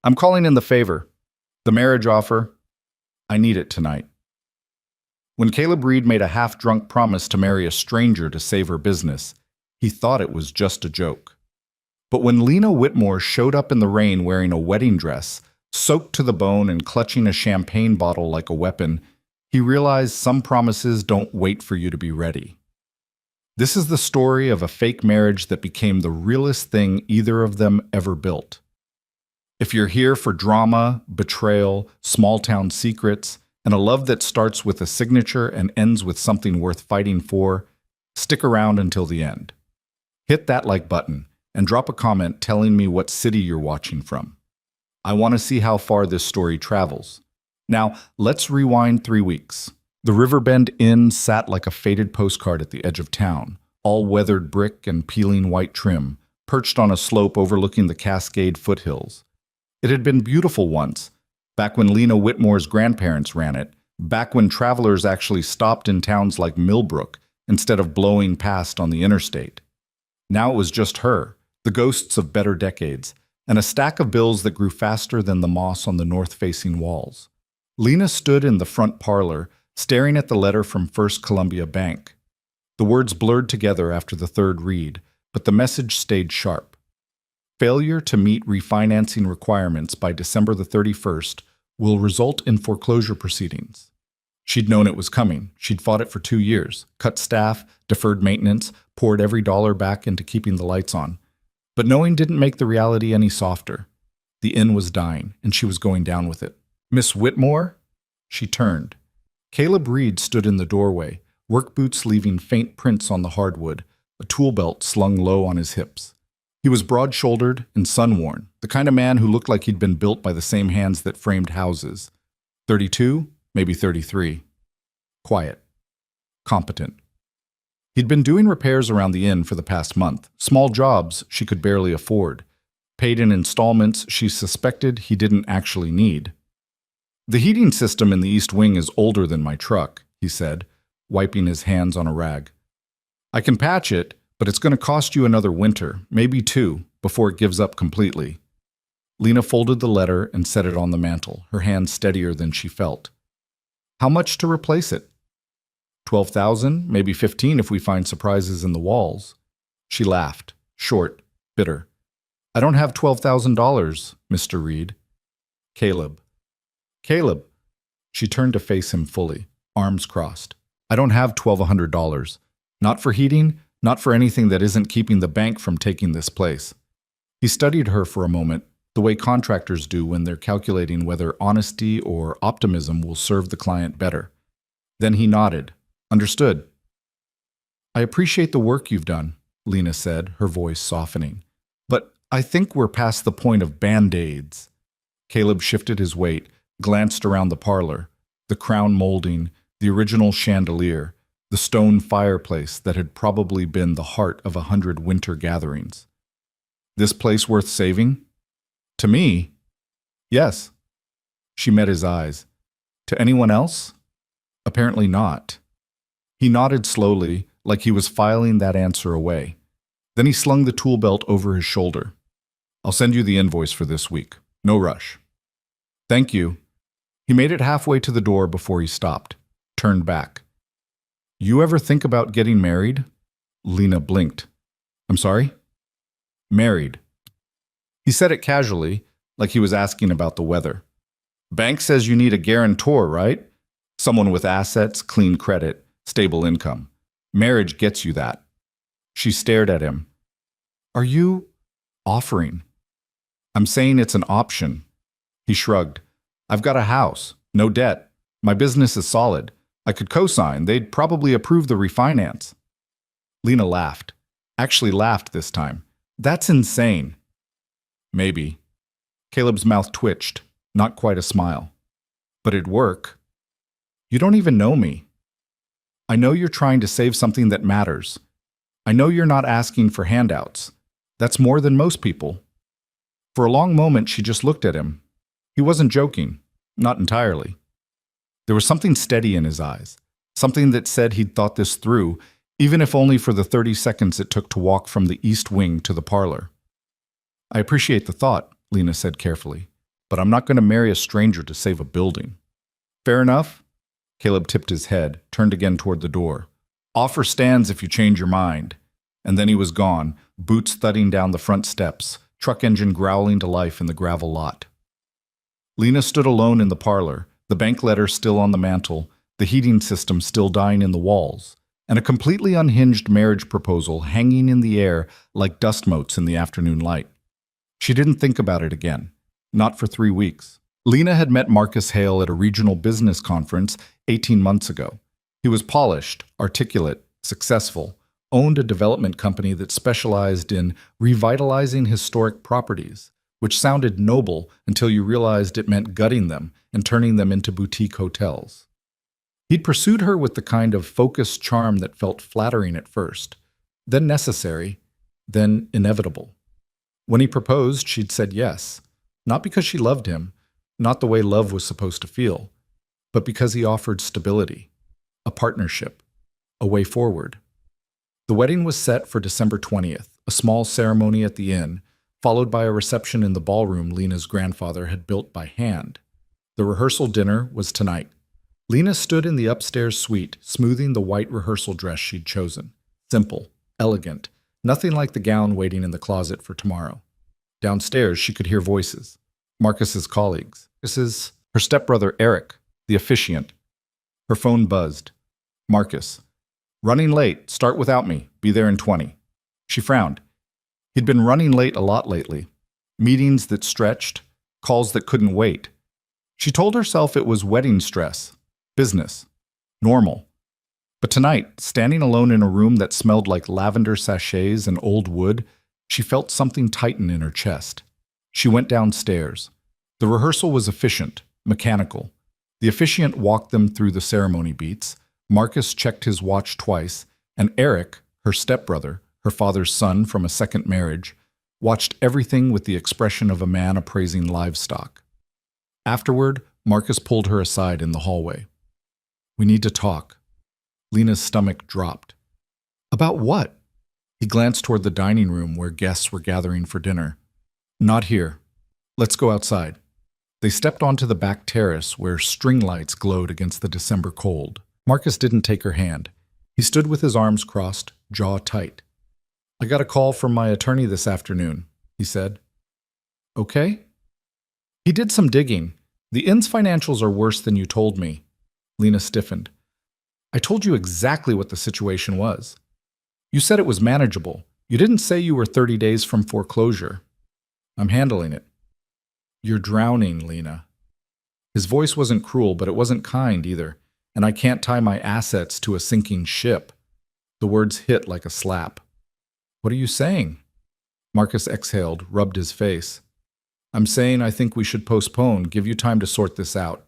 I'm calling in the favor. The marriage offer. I need it tonight. When Caleb Reed made a half-drunk promise to marry a stranger to save her business, he thought it was just a joke. But when Lena Whitmore showed up in the rain wearing a wedding dress, soaked to the bone and clutching a champagne bottle like a weapon, he realized some promises don't wait for you to be ready. This is the story of a fake marriage that became the realest thing either of them ever built. If you're here for drama, betrayal, small-town secrets, and a love that starts with a signature and ends with something worth fighting for, stick around until the end. Hit that like button and drop a comment telling me what city you're watching from. I want to see how far this story travels. Now, let's rewind 3 weeks. The Riverbend Inn sat like a faded postcard at the edge of town, all weathered brick and peeling white trim, perched on a slope overlooking the Cascade foothills. It had been beautiful once, back when Lena Whitmore's grandparents ran it, back when travelers actually stopped in towns like Millbrook instead of blowing past on the interstate. Now it was just her, the ghosts of better decades, and a stack of bills that grew faster than the moss on the north-facing walls. Lena stood in the front parlor, staring at the letter from First Columbia Bank. The words blurred together after the third read, but the message stayed sharp. Failure to meet refinancing requirements by December the 31st will result in foreclosure proceedings. She'd known it was coming. She'd fought it for 2 years, cut staff, deferred maintenance, poured every dollar back into keeping the lights on. But knowing didn't make the reality any softer. The inn was dying, and she was going down with it. "Miss Whitmore?" She turned. Caleb Reed stood in the doorway, work boots leaving faint prints on the hardwood, a tool belt slung low on his hips. He was broad-shouldered and sun-worn, the kind of man who looked like he'd been built by the same hands that framed houses. 32, maybe 33. Quiet. Competent. He'd been doing repairs around the inn for the past month, small jobs she could barely afford, paid in installments she suspected he didn't actually need. "The heating system in the East Wing is older than my truck," he said, wiping his hands on a rag. "I can patch it, but it's going to cost you another winter, maybe 2, before it gives up completely." Lena folded the letter and set it on the mantel, her hand steadier than she felt. "How much to replace it?" 12,000, maybe 15 if we find surprises in the walls." She laughed, short, bitter. "I don't have $12,000, Mr. Reed." "Caleb." "Caleb." She turned to face him fully, arms crossed. "I don't have $1,200. Not for heating, not for anything that isn't keeping the bank from taking this place." He studied her for a moment, the way contractors do when they're calculating whether honesty or optimism will serve the client better. Then he nodded. "Understood." "I appreciate the work you've done," Lena said, her voice softening. "But I think we're past the point of Band-Aids." Caleb shifted his weight, glanced around the parlor, the crown molding, the original chandelier, the stone fireplace that had probably been the heart of 100 winter gatherings. "This place worth saving?" "To me? Yes." She met his eyes. "To anyone else?" "Apparently not." He nodded slowly, like he was filing that answer away. Then he slung the tool belt over his shoulder. "I'll send you the invoice for this week. No rush." "Thank you." He made it halfway to the door before he stopped, turned back. "You ever think about getting married?" Lena blinked. "I'm sorry?" "Married." He said it casually, like he was asking about the weather. "Bank says you need a guarantor, right? Someone with assets, clean credit, stable income. Marriage gets you that." She stared at him. "Are you offering?" "I'm saying it's an option." He shrugged. "I've got a house, no debt. My business is solid. I could co-sign. They'd probably approve the refinance." Lena laughed. Actually laughed this time. "That's insane." "Maybe." Caleb's mouth twitched, not quite a smile. "But it'd work." "You don't even know me." "I know you're trying to save something that matters. I know you're not asking for handouts. That's more than most people." For a long moment, she just looked at him. He wasn't joking, not entirely. There was something steady in his eyes, something that said he'd thought this through, even if only for the 30 seconds it took to walk from the East Wing to the parlor. "I appreciate the thought," Lena said carefully. but I'm not going to marry a stranger to save a building. Fair enough? Caleb tipped his head, turned again toward the door. Offer stands if you change your mind. And then he was gone, boots thudding down the front steps, truck engine growling to life in the gravel lot. Lena stood alone in the parlor, the bank letter still on the mantel, the heating system still dying in the walls, and a completely unhinged marriage proposal hanging in the air like dust motes in the afternoon light. She didn't think about it again. Not for 3 weeks. Lena had met Marcus Hale at a regional business conference 18 months ago. He was polished, articulate, successful, owned a development company that specialized in revitalizing historic properties, which sounded noble until you realized it meant gutting them and turning them into boutique hotels. He'd pursued her with the kind of focused charm that felt flattering at first, then necessary, then inevitable. When he proposed, she'd said yes, not because she loved him, not the way love was supposed to feel, but because he offered stability, a partnership, a way forward. The wedding was set for December 20th, a small ceremony at the inn, followed by a reception in the ballroom Lena's grandfather had built by hand. The rehearsal dinner was tonight. Lena stood in the upstairs suite, smoothing the white rehearsal dress she'd chosen. Simple, elegant, nothing like the gown waiting in the closet for tomorrow. Downstairs, she could hear voices. Marcus's colleagues. Her stepbrother Eric, the officiant. Her phone buzzed. Marcus. Running late. Start without me. Be there in 20. She frowned. He'd been running late a lot lately. Meetings that stretched, calls that couldn't wait. She told herself it was wedding stress, business, normal. But tonight, standing alone in a room that smelled like lavender sachets and old wood, she felt something tighten in her chest. She went downstairs. The rehearsal was efficient, mechanical. The officiant walked them through the ceremony beats. Marcus checked his watch twice, and Eric, her stepbrother, her father's son from a second marriage, watched everything with the expression of a man appraising livestock. Afterward, Marcus pulled her aside in the hallway. We need to talk. Lena's stomach dropped. About what? He glanced toward the dining room where guests were gathering for dinner. Not here. Let's go outside. They stepped onto the back terrace where string lights glowed against the December cold. Marcus didn't take her hand. He stood with his arms crossed, jaw tight. I got a call from my attorney this afternoon, he said. Okay? He did some digging. The inn's financials are worse than you told me. Lena stiffened. I told you exactly what the situation was. You said it was manageable. You didn't say you were 30 days from foreclosure. I'm handling it. You're drowning, Lena. His voice wasn't cruel, but it wasn't kind either, and I can't tie my assets to a sinking ship. The words hit like a slap. What are you saying? Marcus exhaled, rubbed his face. I'm saying I think we should postpone, give you time to sort this out.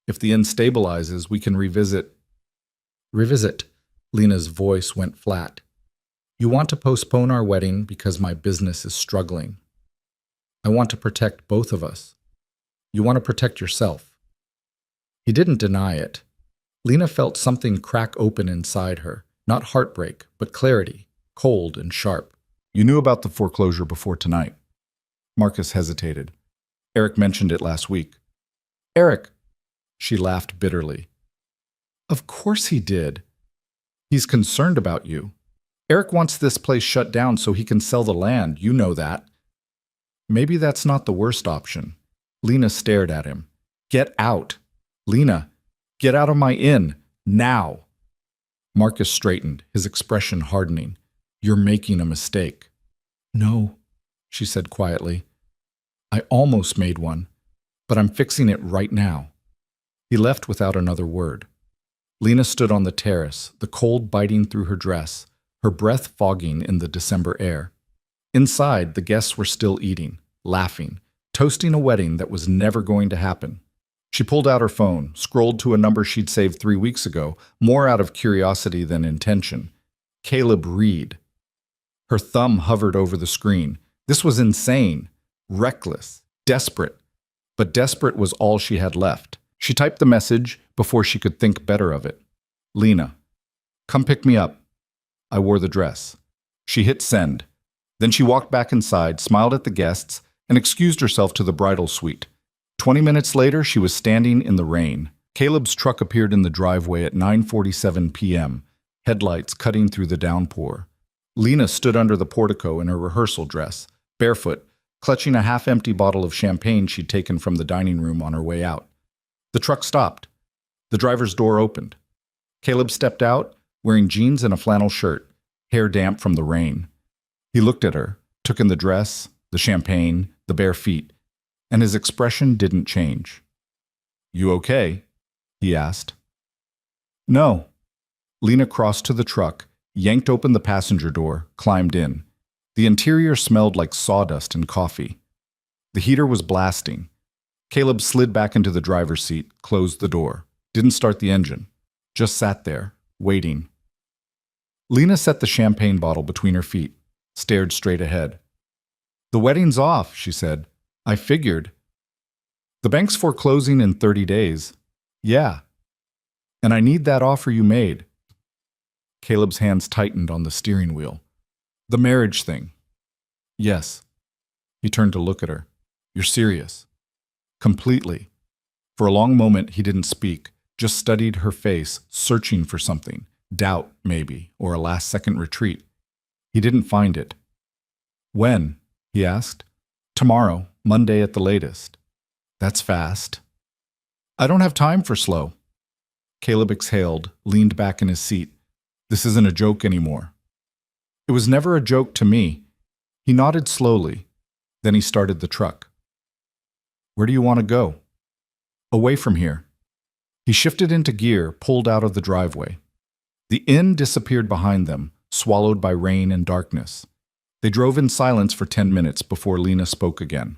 If the inn stabilizes, we can revisit. Revisit. Lena's voice went flat. You want to postpone our wedding because my business is struggling. I want to protect both of us. You want to protect yourself. He didn't deny it. Lena felt something crack open inside her, not heartbreak, but clarity, cold and sharp. You knew about the foreclosure before tonight. Marcus hesitated. Eric mentioned it last week. Eric! She laughed bitterly. Of course he did. He's concerned about you. Eric wants this place shut down so he can sell the land, you know that. Maybe that's not the worst option. Lena stared at him. Get out. Lena, get out of my inn, now. Marcus straightened, his expression hardening. You're making a mistake. No, she said quietly. I almost made one, but I'm fixing it right now. He left without another word. Lena stood on the terrace, the cold biting through her dress, her breath fogging in the December air. Inside, the guests were still eating, laughing, toasting a wedding that was never going to happen. She pulled out her phone, scrolled to a number she'd saved 3 weeks ago, more out of curiosity than intention. Caleb Reed. Her thumb hovered over the screen. This was insane, reckless, desperate. But desperate was all she had left. She typed the message before she could think better of it. Lena, come pick me up. I wore the dress. She hit send. Then she walked back inside, smiled at the guests, and excused herself to the bridal suite. 20 minutes later, she was standing in the rain. Caleb's truck appeared in the driveway at 9:47 p.m., headlights cutting through the downpour. Lena stood under the portico in her rehearsal dress, barefoot, clutching a half-empty bottle of champagne she'd taken from the dining room on her way out. The truck stopped. The driver's door opened. Caleb stepped out, wearing jeans and a flannel shirt, hair damp from the rain. He looked at her, took in the dress, the champagne, the bare feet, and his expression didn't change. "You okay?" he asked. "No." Lena crossed to the truck, yanked open the passenger door, climbed in. The interior smelled like sawdust and coffee. The heater was blasting. Caleb slid back into the driver's seat, closed the door, didn't start the engine, just sat there, waiting. Lena set the champagne bottle between her feet, stared straight ahead. "The wedding's off," she said. "I figured." "The bank's foreclosing in 30 days. "Yeah. And I need that offer you made." Caleb's hands tightened on the steering wheel. "The marriage thing." "Yes." He turned to look at her. "You're serious?" "Completely." For a long moment he didn't speak, just studied her face, searching for something. Doubt, maybe, or a last-second retreat. He didn't find it. "When?" he asked. "Tomorrow, Monday at the latest." "That's fast." "I don't have time for slow." Caleb exhaled, leaned back in his seat. "This isn't a joke anymore." "It was never a joke to me." He nodded slowly. Then he started the truck. "Where do you want to go?" "Away from here." He shifted into gear, pulled out of the driveway. The inn disappeared behind them, swallowed by rain and darkness. They drove in silence for 10 minutes before Lena spoke again.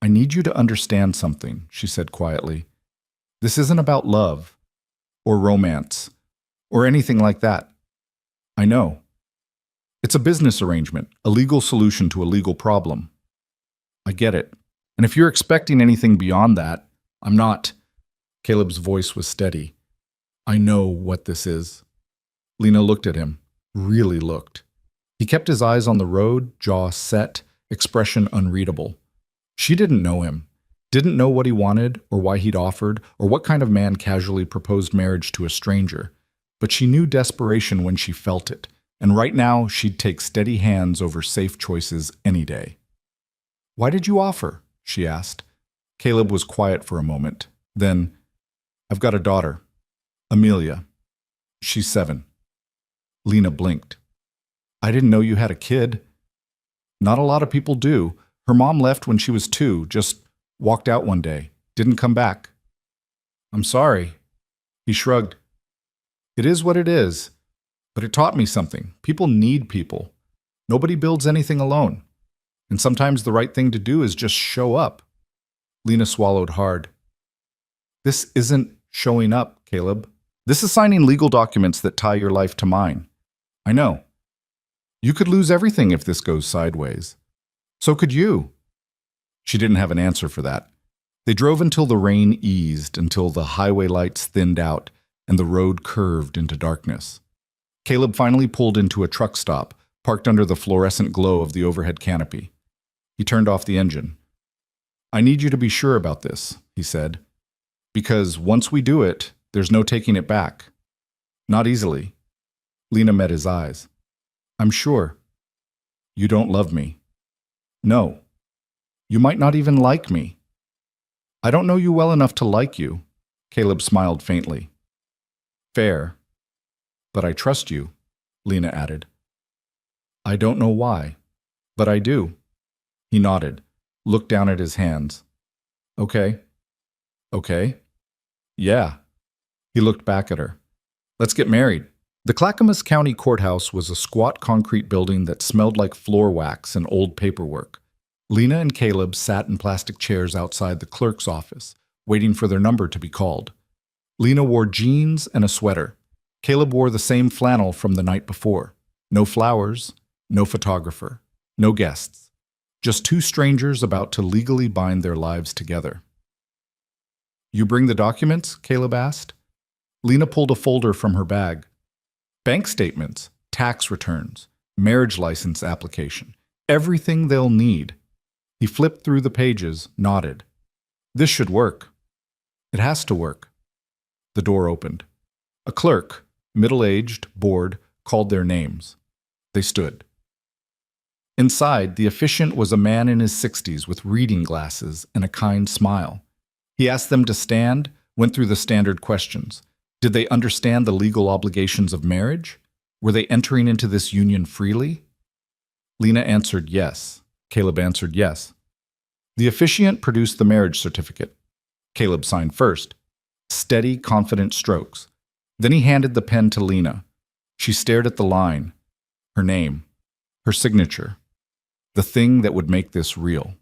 "I need you to understand something," she said quietly. "This isn't about love, or romance, or anything like that. I know. It's a business arrangement, a legal solution to a legal problem. I get it. And if you're expecting anything beyond that, I'm not." Caleb's voice was steady. "I know what this is." Lena looked at him, really looked. He kept his eyes on the road, jaw set, expression unreadable. She didn't know him, didn't know what he wanted or why he'd offered or what kind of man casually proposed marriage to a stranger. But she knew desperation when she felt it, and right now she'd take steady hands over safe choices any day. "Why did you offer?" she asked. Caleb was quiet for a moment. Then, "I've got a daughter, Amelia. She's 7. Lena blinked. "I didn't know you had a kid." "Not a lot of people do. Her mom left when she was 2, just walked out one day, didn't come back." "I'm sorry." He shrugged. "It is what it is. But it taught me something. People need people. Nobody builds anything alone. And sometimes the right thing to do is just show up." Lena swallowed hard. "This isn't showing up, Caleb. This is signing legal documents that tie your life to mine. I know. You could lose everything if this goes sideways. So could you." She didn't have an answer for that. They drove until the rain eased, until the highway lights thinned out, and the road curved into darkness. Caleb finally pulled into a truck stop, parked under the fluorescent glow of the overhead canopy. He turned off the engine. "I need you to be sure about this," he said. "Because once we do it, there's no taking it back. Not easily." Lena met his eyes. "I'm sure." "You don't love me." "No." "You might not even like me." "I don't know you well enough to like you." Caleb smiled faintly. "Fair. But I trust you," Lena added. "I don't know why, but I do." He nodded, looked down at his hands. "Okay." "Okay." "Yeah." He looked back at her. "Let's get married." The Clackamas County Courthouse was a squat concrete building that smelled like floor wax and old paperwork. Lena and Caleb sat in plastic chairs outside the clerk's office, waiting for their number to be called. Lena wore jeans and a sweater. Caleb wore the same flannel from the night before. No flowers, no photographer, no guests. Just 2 strangers about to legally bind their lives together. "You bring the documents?" Caleb asked. Lena pulled a folder from her bag. "Bank statements, tax returns, marriage license application, everything they'll need." He flipped through the pages, nodded. This should work. It has to work. The door opened. A clerk, middle-aged, bored, called their names. They stood. Inside, the officiant was a man in his 60s with reading glasses and a kind smile. He asked them to stand, went through the standard questions. Did they understand the legal obligations of marriage? Were they entering into this union freely? Lena answered yes. Caleb answered yes. The officiant produced the marriage certificate. Caleb signed first. Steady, confident strokes. Then he handed the pen to Lena. She stared at the line, her name, her signature, the thing that would make this real.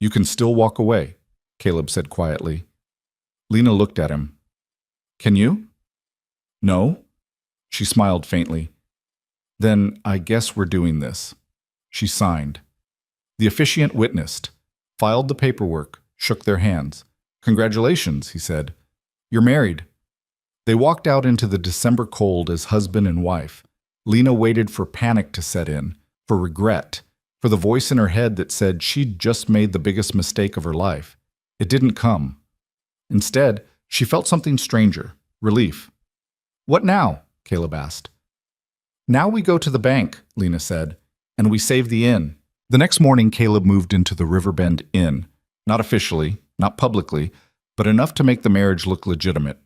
You can still walk away, Caleb said quietly. Lena looked at him. Can you? No. She smiled faintly. Then I guess we're doing this. She signed. The officiant witnessed, filed the paperwork, shook their hands. Congratulations, he said. You're married. They walked out into the December cold as husband and wife. Lena waited for panic to set in, for regret, for the voice in her head that said she'd just made the biggest mistake of her life. It didn't come. Instead, she felt something stranger, relief. What now? Caleb asked. Now we go to the bank, Lena said, and we save the inn. The next morning, Caleb moved into the Riverbend Inn, not officially, not publicly, but enough to make the marriage look legitimate.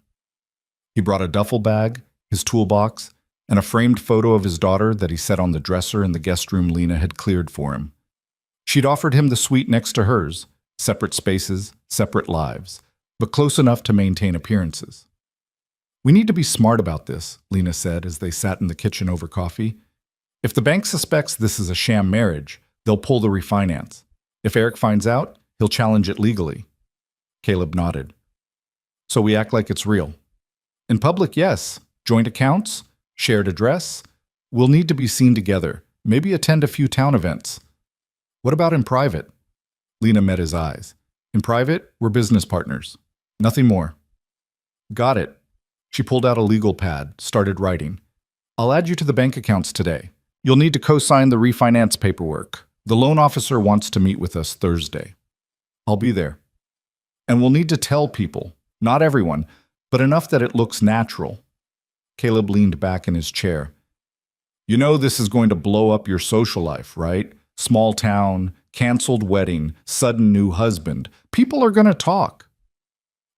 He brought a duffel bag, his toolbox, and a framed photo of his daughter that he set on the dresser in the guest room Lena had cleared for him. She'd offered him the suite next to hers, separate spaces, separate lives, but close enough to maintain appearances. We need to be smart about this, Lena said as they sat in the kitchen over coffee. If the bank suspects this is a sham marriage, they'll pull the refinance. If Eric finds out, he'll challenge it legally. Caleb nodded. So we act like it's real. In public, yes. Joint accounts, shared address. We'll need to be seen together, maybe attend a few town events. What about in private? Lena met his eyes. In private, we're business partners. Nothing more. Got it. She pulled out a legal pad, started writing. I'll add you to the bank accounts today. You'll need to co-sign the refinance paperwork. The loan officer wants to meet with us Thursday. I'll be there. And we'll need to tell people, not everyone, but enough that it looks natural. Caleb leaned back in his chair. You know this is going to blow up your social life, right? Small town, canceled wedding, sudden new husband. People are going to talk.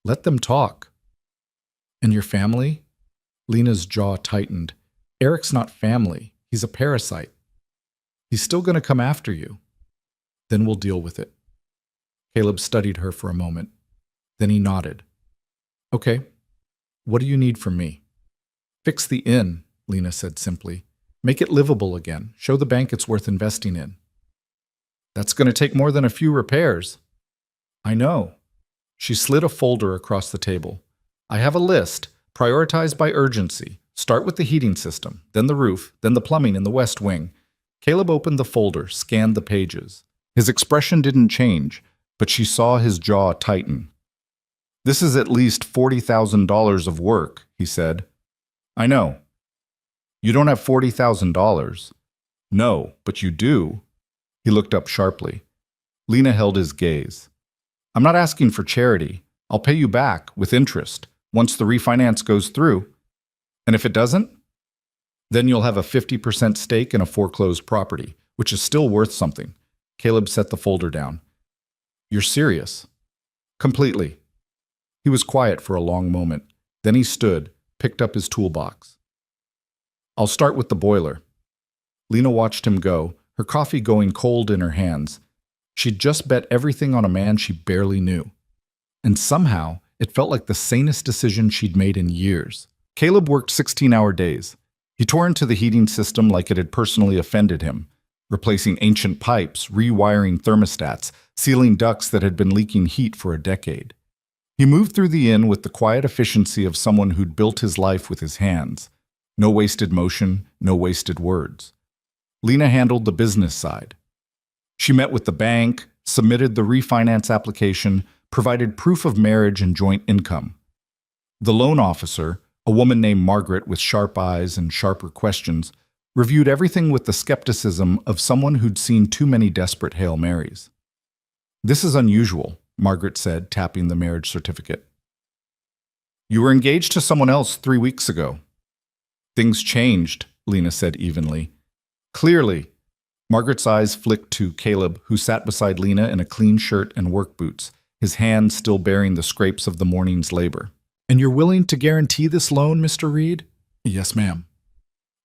Let them talk. And your family? Lena's jaw tightened. Eric's not family. He's a parasite. He's still going to come after you. Then we'll deal with it. Caleb studied her for a moment. Then he nodded. Okay. What do you need from me? Fix the inn, Lena said simply. Make it livable again. Show the bank it's worth investing in. That's going to take more than a few repairs. I know. She slid a folder across the table. I have a list, prioritized by urgency. Start with the heating system, then the roof, then the plumbing in the west wing. Caleb opened the folder, scanned the pages. His expression didn't change, but she saw his jaw tighten. This is at least $40,000 of work, he said. I know. You don't have $40,000. No, but you do. He looked up sharply. Lena held his gaze. I'm not asking for charity. I'll pay you back with interest once the refinance goes through. And if it doesn't, then you'll have a 50% stake in a foreclosed property, which is still worth something. Caleb set the folder down. You're serious? Completely. He was quiet for a long moment. Then he stood, picked up his toolbox. I'll start with the boiler. Lena watched him go, her coffee going cold in her hands. She'd just bet everything on a man she barely knew. And somehow, it felt like the sanest decision she'd made in years. Caleb worked 16-hour days. He tore into the heating system like it had personally offended him, replacing ancient pipes, rewiring thermostats, sealing ducts that had been leaking heat for a decade. He moved through the inn with the quiet efficiency of someone who'd built his life with his hands. No wasted motion, no wasted words. Lena handled the business side. She met with the bank, submitted the refinance application, provided proof of marriage and joint income. The loan officer, a woman named Margaret with sharp eyes and sharper questions, reviewed everything with the skepticism of someone who'd seen too many desperate Hail Marys. This is unusual, Margaret said, tapping the marriage certificate. You were engaged to someone else 3 weeks ago. Things changed, Lena said evenly. Clearly. Margaret's eyes flicked to Caleb, who sat beside Lena in a clean shirt and work boots, his hands still bearing the scrapes of the morning's labor. And you're willing to guarantee this loan, Mr. Reed? Yes, ma'am.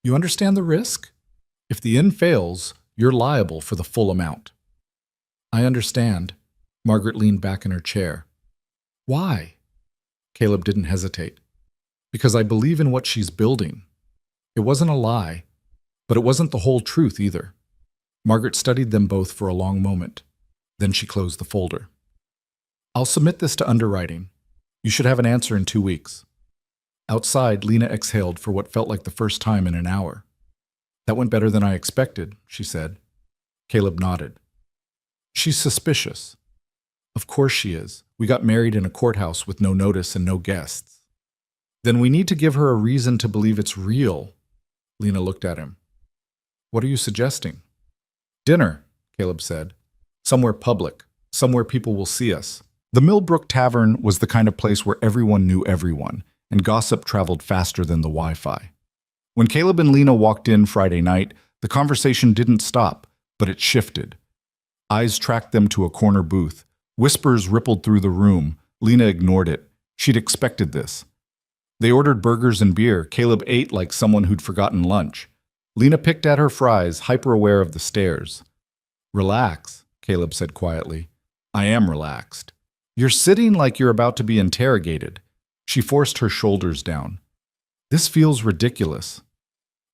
You understand the risk? If the inn fails, you're liable for the full amount. I understand. Margaret leaned back in her chair. Why? Caleb didn't hesitate. Because I believe in what she's building. It wasn't a lie, but it wasn't the whole truth either. Margaret studied them both for a long moment. Then she closed the folder. I'll submit this to underwriting. You should have an answer in 2 weeks. Outside, Lena exhaled for what felt like the first time in an hour. That went better than I expected, she said. Caleb nodded. She's suspicious. Of course she is. We got married in a courthouse with no notice and no guests. Then we need to give her a reason to believe it's real. Lena looked at him. What are you suggesting? Dinner, Caleb said. Somewhere public. Somewhere people will see us. The Millbrook Tavern was the kind of place where everyone knew everyone, and gossip traveled faster than the Wi-Fi. When Caleb and Lena walked in Friday night, the conversation didn't stop, but it shifted. Eyes tracked them to a corner booth. Whispers rippled through the room. Lena ignored it. She'd expected this. They ordered burgers and beer. Caleb ate like someone who'd forgotten lunch. Lena picked at her fries, hyper-aware of the stares. Relax, Caleb said quietly. I am relaxed. You're sitting like you're about to be interrogated. She forced her shoulders down. This feels ridiculous.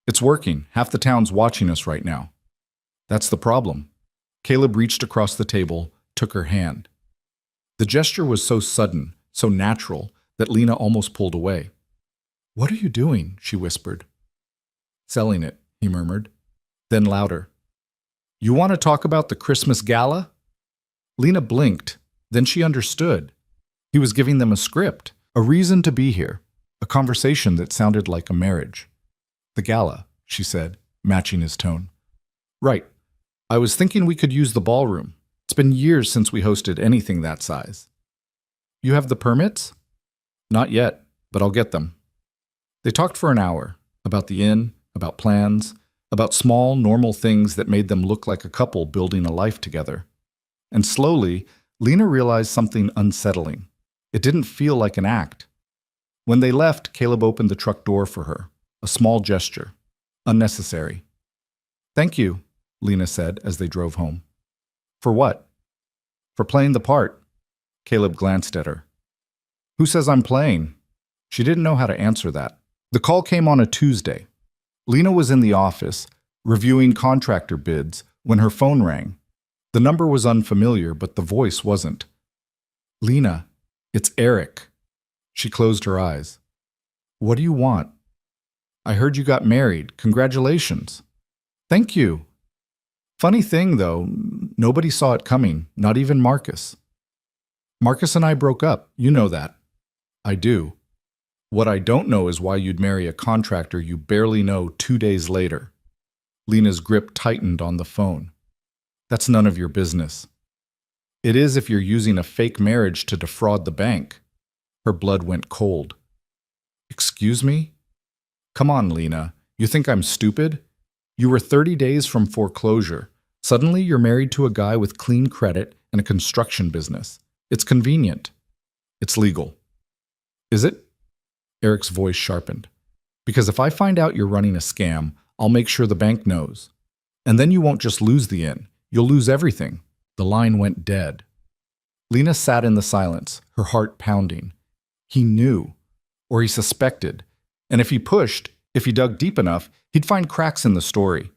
It's working. Half the town's watching us right now. That's the problem. Caleb reached across the table, took her hand. The gesture was so sudden, so natural, that Lena almost pulled away. What are you doing? She whispered. Selling it, he murmured. Then louder. You want to talk about the Christmas gala? Lena blinked. Then she understood. He was giving them a script, a reason to be here, a conversation that sounded like a marriage. The gala, she said, matching his tone. Right. I was thinking we could use the ballroom. It's been years since we hosted anything that size. You have the permits? Not yet, but I'll get them. They talked for an hour, about the inn, about plans, about small, normal things that made them look like a couple building a life together. And slowly, Lena realized something unsettling. It didn't feel like an act. When they left, Caleb opened the truck door for her, a small gesture, unnecessary. Thank you, Lena said as they drove home. For what? For playing the part. Caleb glanced at her. Who says I'm playing? She didn't know how to answer that. The call came on a Tuesday. Lena was in the office, reviewing contractor bids, when her phone rang. The number was unfamiliar, but the voice wasn't. Lena, it's Eric. She closed her eyes. What do you want? I heard you got married. Congratulations. Thank you. Funny thing, though, nobody saw it coming, not even Marcus. Marcus and I broke up. You know that. I do. What I don't know is why you'd marry a contractor you barely know 2 days later. Lena's grip tightened on the phone. That's none of your business. It is if you're using a fake marriage to defraud the bank. Her blood went cold. Excuse me? Come on, Lena. You think I'm stupid? You were 30 days from foreclosure. Suddenly you're married to a guy with clean credit and a construction business. It's convenient. It's legal. Is it? Eric's voice sharpened. Because if I find out you're running a scam, I'll make sure the bank knows. And then you won't just lose the inn. You'll lose everything. The line went dead. Lena sat in the silence, her heart pounding. He knew, or he suspected, and if he pushed, if he dug deep enough, he'd find cracks in the story.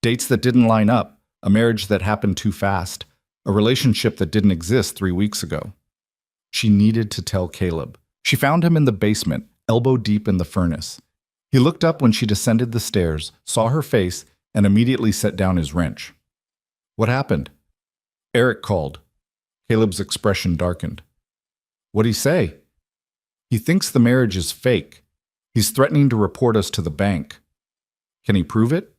Dates that didn't line up, a marriage that happened too fast, a relationship that didn't exist 3 weeks ago. She needed to tell Caleb. She found him in the basement, elbow deep in the furnace. He looked up when she descended the stairs, saw her face, and immediately set down his wrench. What happened? Eric called. Caleb's expression darkened. What'd he say? He thinks the marriage is fake. He's threatening to report us to the bank. Can he prove it?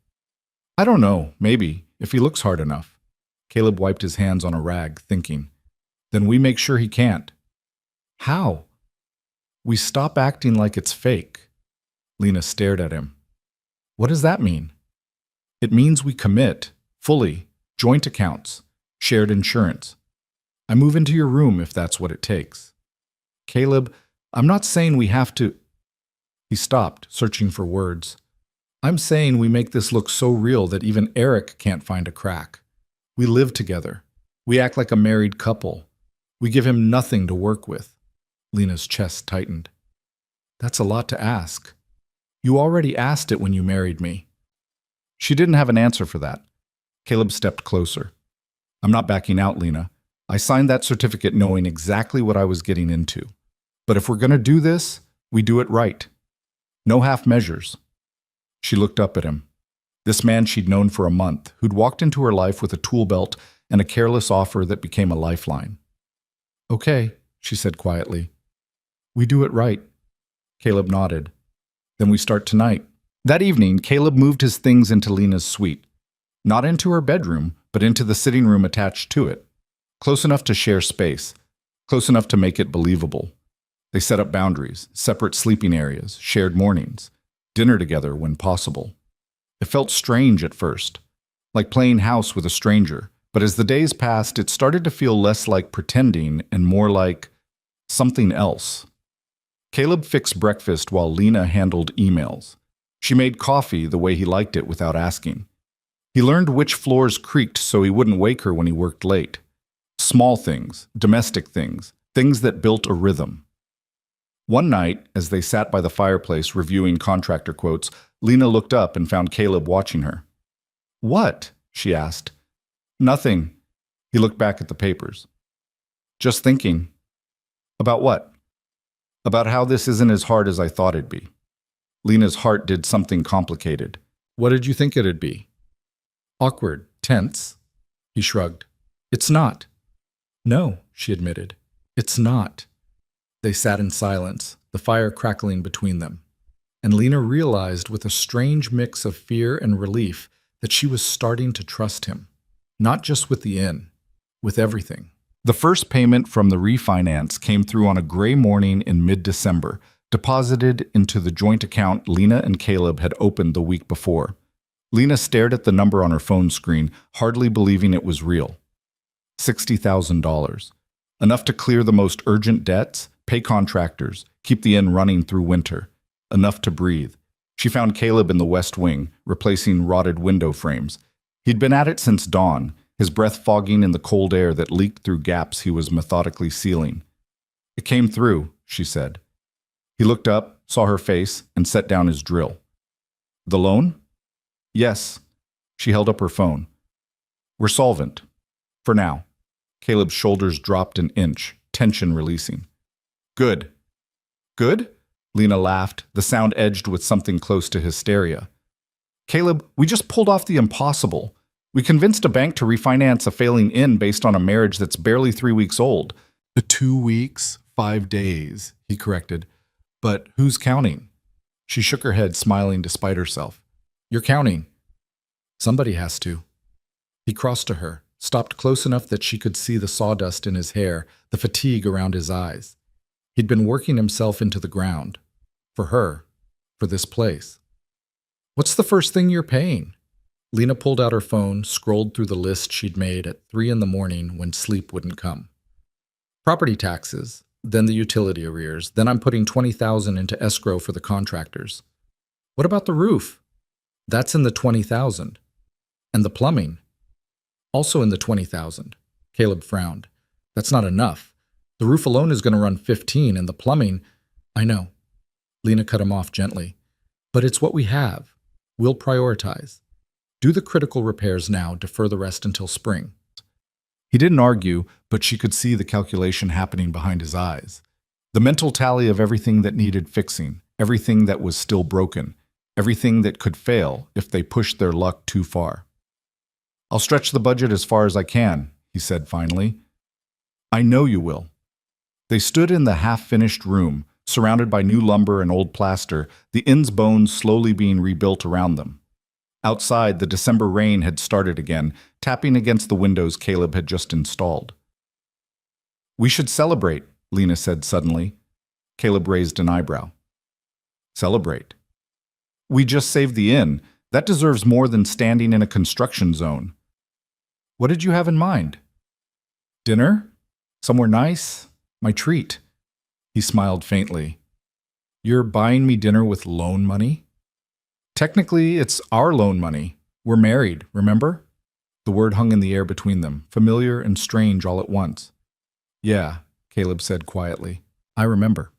I don't know, maybe, if he looks hard enough. Caleb wiped his hands on a rag, thinking. Then we make sure he can't. How? We stop acting like it's fake. Lena stared at him. What does that mean? It means we commit, fully, joint accounts, shared insurance. I move into your room if that's what it takes. Caleb, I'm not saying we have to. He stopped, searching for words. I'm saying we make this look so real that even Eric can't find a crack. We live together. We act like a married couple. We give him nothing to work with. Lena's chest tightened. That's a lot to ask. You already asked it when you married me. She didn't have an answer for that. Caleb stepped closer. I'm not backing out, Lena. I signed that certificate knowing exactly what I was getting into. But if we're going to do this, we do it right. No half measures. She looked up at him. This man she'd known for a month, who'd walked into her life with a tool belt and a careless offer that became a lifeline. Okay, she said quietly. We do it right. Caleb nodded. Then we start tonight. That evening, Caleb moved his things into Lena's suite. Not into her bedroom, but into the sitting room attached to it. Close enough to share space. Close enough to make it believable. They set up boundaries, separate sleeping areas, shared mornings, dinner together when possible. It felt strange at first, like playing house with a stranger, but as the days passed, it started to feel less like pretending and more like something else. Caleb fixed breakfast while Lena handled emails. She made coffee the way he liked it without asking. He learned which floors creaked so he wouldn't wake her when he worked late. Small things, domestic things, things that built a rhythm. One night, as they sat by the fireplace reviewing contractor quotes, Lena looked up and found Caleb watching her. What? She asked. Nothing. He looked back at the papers. Just thinking. About what? About how this isn't as hard as I thought it'd be. Lena's heart did something complicated. What did you think it'd be? Awkward, tense. He shrugged. It's not. No, she admitted. It's not. They sat in silence, the fire crackling between them. And Lena realized with a strange mix of fear and relief that she was starting to trust him. Not just with the inn, with everything. The first payment from the refinance came through on a gray morning in mid-December, deposited into the joint account Lena and Caleb had opened the week before. Lena stared at the number on her phone screen, hardly believing it was real. $60,000. Enough to clear the most urgent debts, pay contractors, keep the inn running through winter. Enough to breathe. She found Caleb in the West Wing, replacing rotted window frames. He'd been at it since dawn, his breath fogging in the cold air that leaked through gaps he was methodically sealing. It came through, she said. He looked up, saw her face, and set down his drill. The loan? Yes. She held up her phone. We're solvent. For now. Caleb's shoulders dropped an inch, tension releasing. Good. Good? Lena laughed, the sound edged with something close to hysteria. Caleb, we just pulled off the impossible. We convinced a bank to refinance a failing inn based on a marriage that's barely 3 weeks old. 2 weeks, 5 days, he corrected. But who's counting? She shook her head, smiling despite herself. You're counting. Somebody has to. He crossed to her, stopped close enough that she could see the sawdust in his hair, the fatigue around his eyes. He'd been working himself into the ground. For her. For this place. What's the first thing you're paying? Lena pulled out her phone, scrolled through the list she'd made at 3 in the morning when sleep wouldn't come. Property taxes, then the utility arrears, then I'm putting $20,000 into escrow for the contractors. What about the roof? That's in the $20,000. And the plumbing? Also in the $20,000. Caleb frowned. That's not enough. The roof alone is going to run $15,000 and the plumbing, I know. Lena cut him off gently. But it's what we have. We'll prioritize. Do the critical repairs now, defer the rest until spring. He didn't argue, but she could see the calculation happening behind his eyes. The mental tally of everything that needed fixing, everything that was still broken, everything that could fail if they pushed their luck too far. I'll stretch the budget as far as I can, he said finally. I know you will. They stood in the half-finished room, surrounded by new lumber and old plaster, the inn's bones slowly being rebuilt around them. Outside, the December rain had started again, tapping against the windows Caleb had just installed. We should celebrate, Lena said suddenly. Caleb raised an eyebrow. Celebrate? We just saved the inn. That deserves more than standing in a construction zone. What did you have in mind? Dinner? Somewhere nice? My treat. He smiled faintly. You're buying me dinner with loan money? Technically, it's our loan money. We're married, remember? The word hung in the air between them, familiar and strange all at once. Yeah, Caleb said quietly. I remember.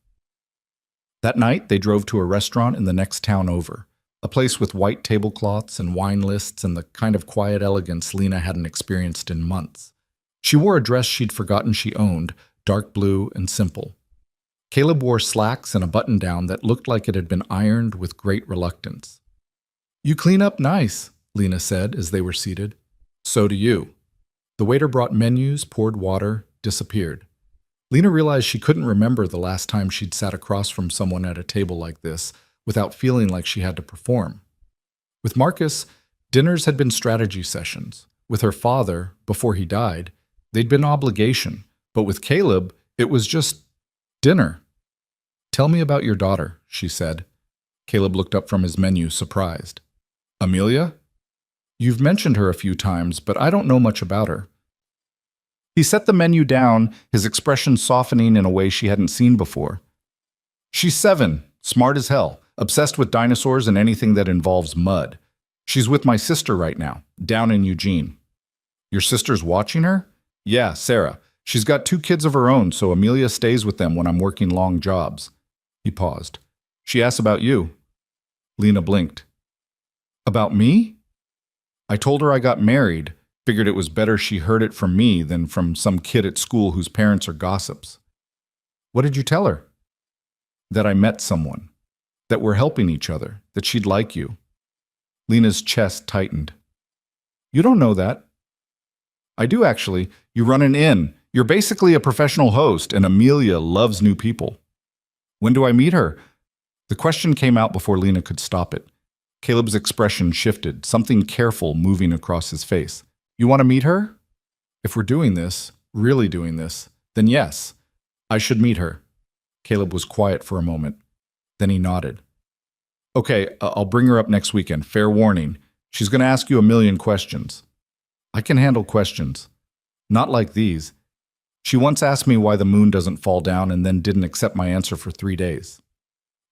That night, they drove to a restaurant in the next town over, a place with white tablecloths and wine lists and the kind of quiet elegance Lena hadn't experienced in months. She wore a dress she'd forgotten she owned, dark blue and simple. Caleb wore slacks and a button-down that looked like it had been ironed with great reluctance. You clean up nice, Lena said as they were seated. So do you. The waiter brought menus, poured water, disappeared. Lena realized she couldn't remember the last time she'd sat across from someone at a table like this without feeling like she had to perform. With Marcus, dinners had been strategy sessions. With her father, before he died, they'd been obligation. But with Caleb, it was just dinner. Tell me about your daughter, she said. Caleb looked up from his menu, surprised. Amelia? You've mentioned her a few times, but I don't know much about her. He set the menu down, his expression softening in a way she hadn't seen before. She's 7, smart as hell, obsessed with dinosaurs and anything that involves mud. She's with my sister right now, down in Eugene. Your sister's watching her? Yeah, Sarah. She's got 2 kids of her own, so Amelia stays with them when I'm working long jobs. He paused. She asked about you. Lena blinked. About me? I told her I got married, figured it was better she heard it from me than from some kid at school whose parents are gossips. What did you tell her? That I met someone, that we're helping each other, that she'd like you. Lena's chest tightened. You don't know that. I do actually. You run an inn. You're basically a professional host, and Amelia loves new people. When do I meet her? The question came out before Lena could stop it. Caleb's expression shifted, something careful moving across his face. You want to meet her? If we're doing this, really doing this, then yes, I should meet her. Caleb was quiet for a moment. Then he nodded. Okay, I'll bring her up next weekend. Fair warning. She's going to ask you a million questions. I can handle questions. Not like these. She once asked me why the moon doesn't fall down and then didn't accept my answer for 3 days.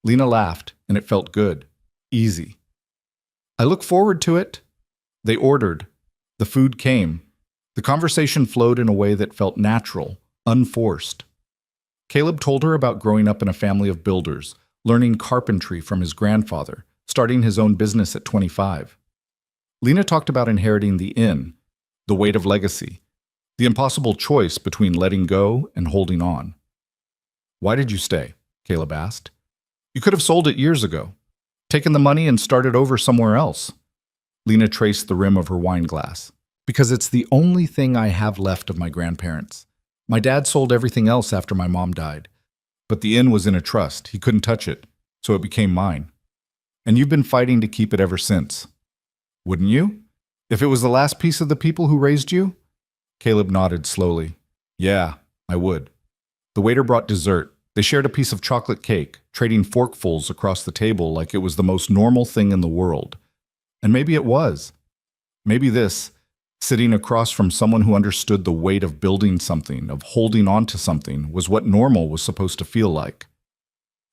Lena laughed, and it felt good. Easy. I look forward to it. They ordered. The food came. The conversation flowed in a way that felt natural, unforced. Caleb told her about growing up in a family of builders, learning carpentry from his grandfather, starting his own business at 25. Lena talked about inheriting the inn, the weight of legacy, the impossible choice between letting go and holding on. Why did you stay? Caleb asked. You could have sold it years ago, taken the money and started over somewhere else. Lena traced the rim of her wine glass. Because it's the only thing I have left of my grandparents. My dad sold everything else after my mom died. But the inn was in a trust. He couldn't touch it, so it became mine. And you've been fighting to keep it ever since. Wouldn't you? If it was the last piece of the people who raised you? Caleb nodded slowly. Yeah, I would. The waiter brought dessert. They shared a piece of chocolate cake, trading forkfuls across the table like it was the most normal thing in the world. And maybe it was. Maybe this, sitting across from someone who understood the weight of building something, of holding on to something, was what normal was supposed to feel like.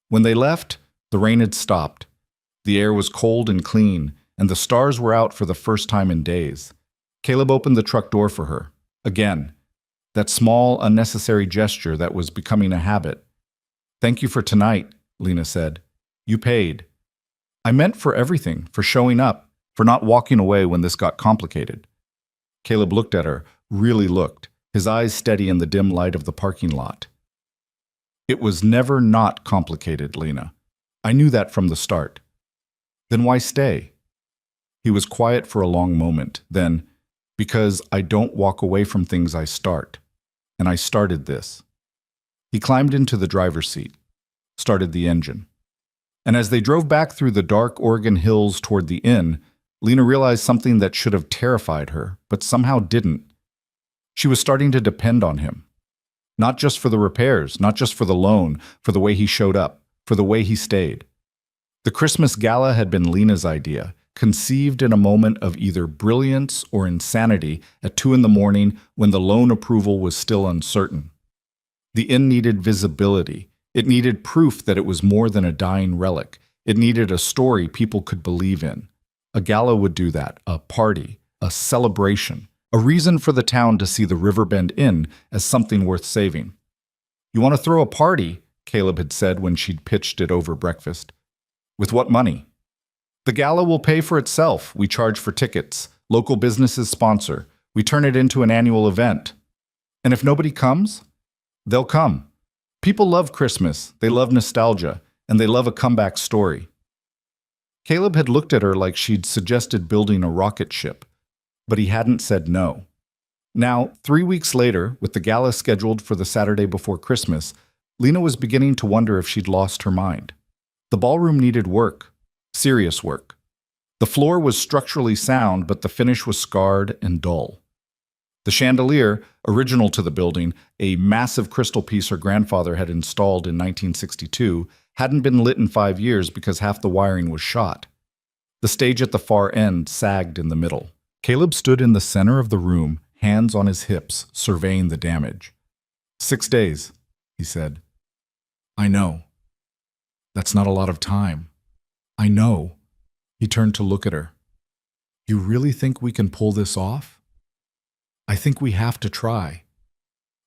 When they left, the rain had stopped. The air was cold and clean, and the stars were out for the first time in days. Caleb opened the truck door for her. Again, that small, unnecessary gesture that was becoming a habit. Thank you for tonight, Lena said. You paid. I meant for everything, for showing up, for not walking away when this got complicated. Caleb looked at her, really looked, his eyes steady in the dim light of the parking lot. It was never not complicated, Lena. I knew that from the start. Then why stay? He was quiet for a long moment, then, because I don't walk away from things I start. And I started this. He climbed into the driver's seat, started the engine. And as they drove back through the dark Oregon hills toward the inn, Lena realized something that should have terrified her, but somehow didn't. She was starting to depend on him. Not just for the repairs, not just for the loan, for the way he showed up, for the way he stayed. The Christmas gala had been Lena's idea, conceived in a moment of either brilliance or insanity at 2 in the morning when the loan approval was still uncertain. The inn needed visibility. It needed proof that it was more than a dying relic. It needed a story people could believe in. A gala would do that, a party, a celebration, a reason for the town to see the Riverbend Inn as something worth saving. "You want to throw a party?" Caleb had said when she'd pitched it over breakfast. "With what money?" "The gala will pay for itself. We charge for tickets. Local businesses sponsor. We turn it into an annual event. And if nobody comes, they'll come. People love Christmas. They love nostalgia. And they love a comeback story." Caleb had looked at her like she'd suggested building a rocket ship, but he hadn't said no. Now, 3 weeks later, with the gala scheduled for the Saturday before Christmas, Lena was beginning to wonder if she'd lost her mind. The ballroom needed work, serious work. The floor was structurally sound, but the finish was scarred and dull. The chandelier, original to the building, a massive crystal piece her grandfather had installed in 1962, hadn't been lit in 5 years because half the wiring was shot. The stage at the far end sagged in the middle. Caleb stood in the center of the room, hands on his hips, surveying the damage. 6 days, he said. "I know. That's not a lot of time. I know." He turned to look at her. "You really think we can pull this off?" "I think we have to try."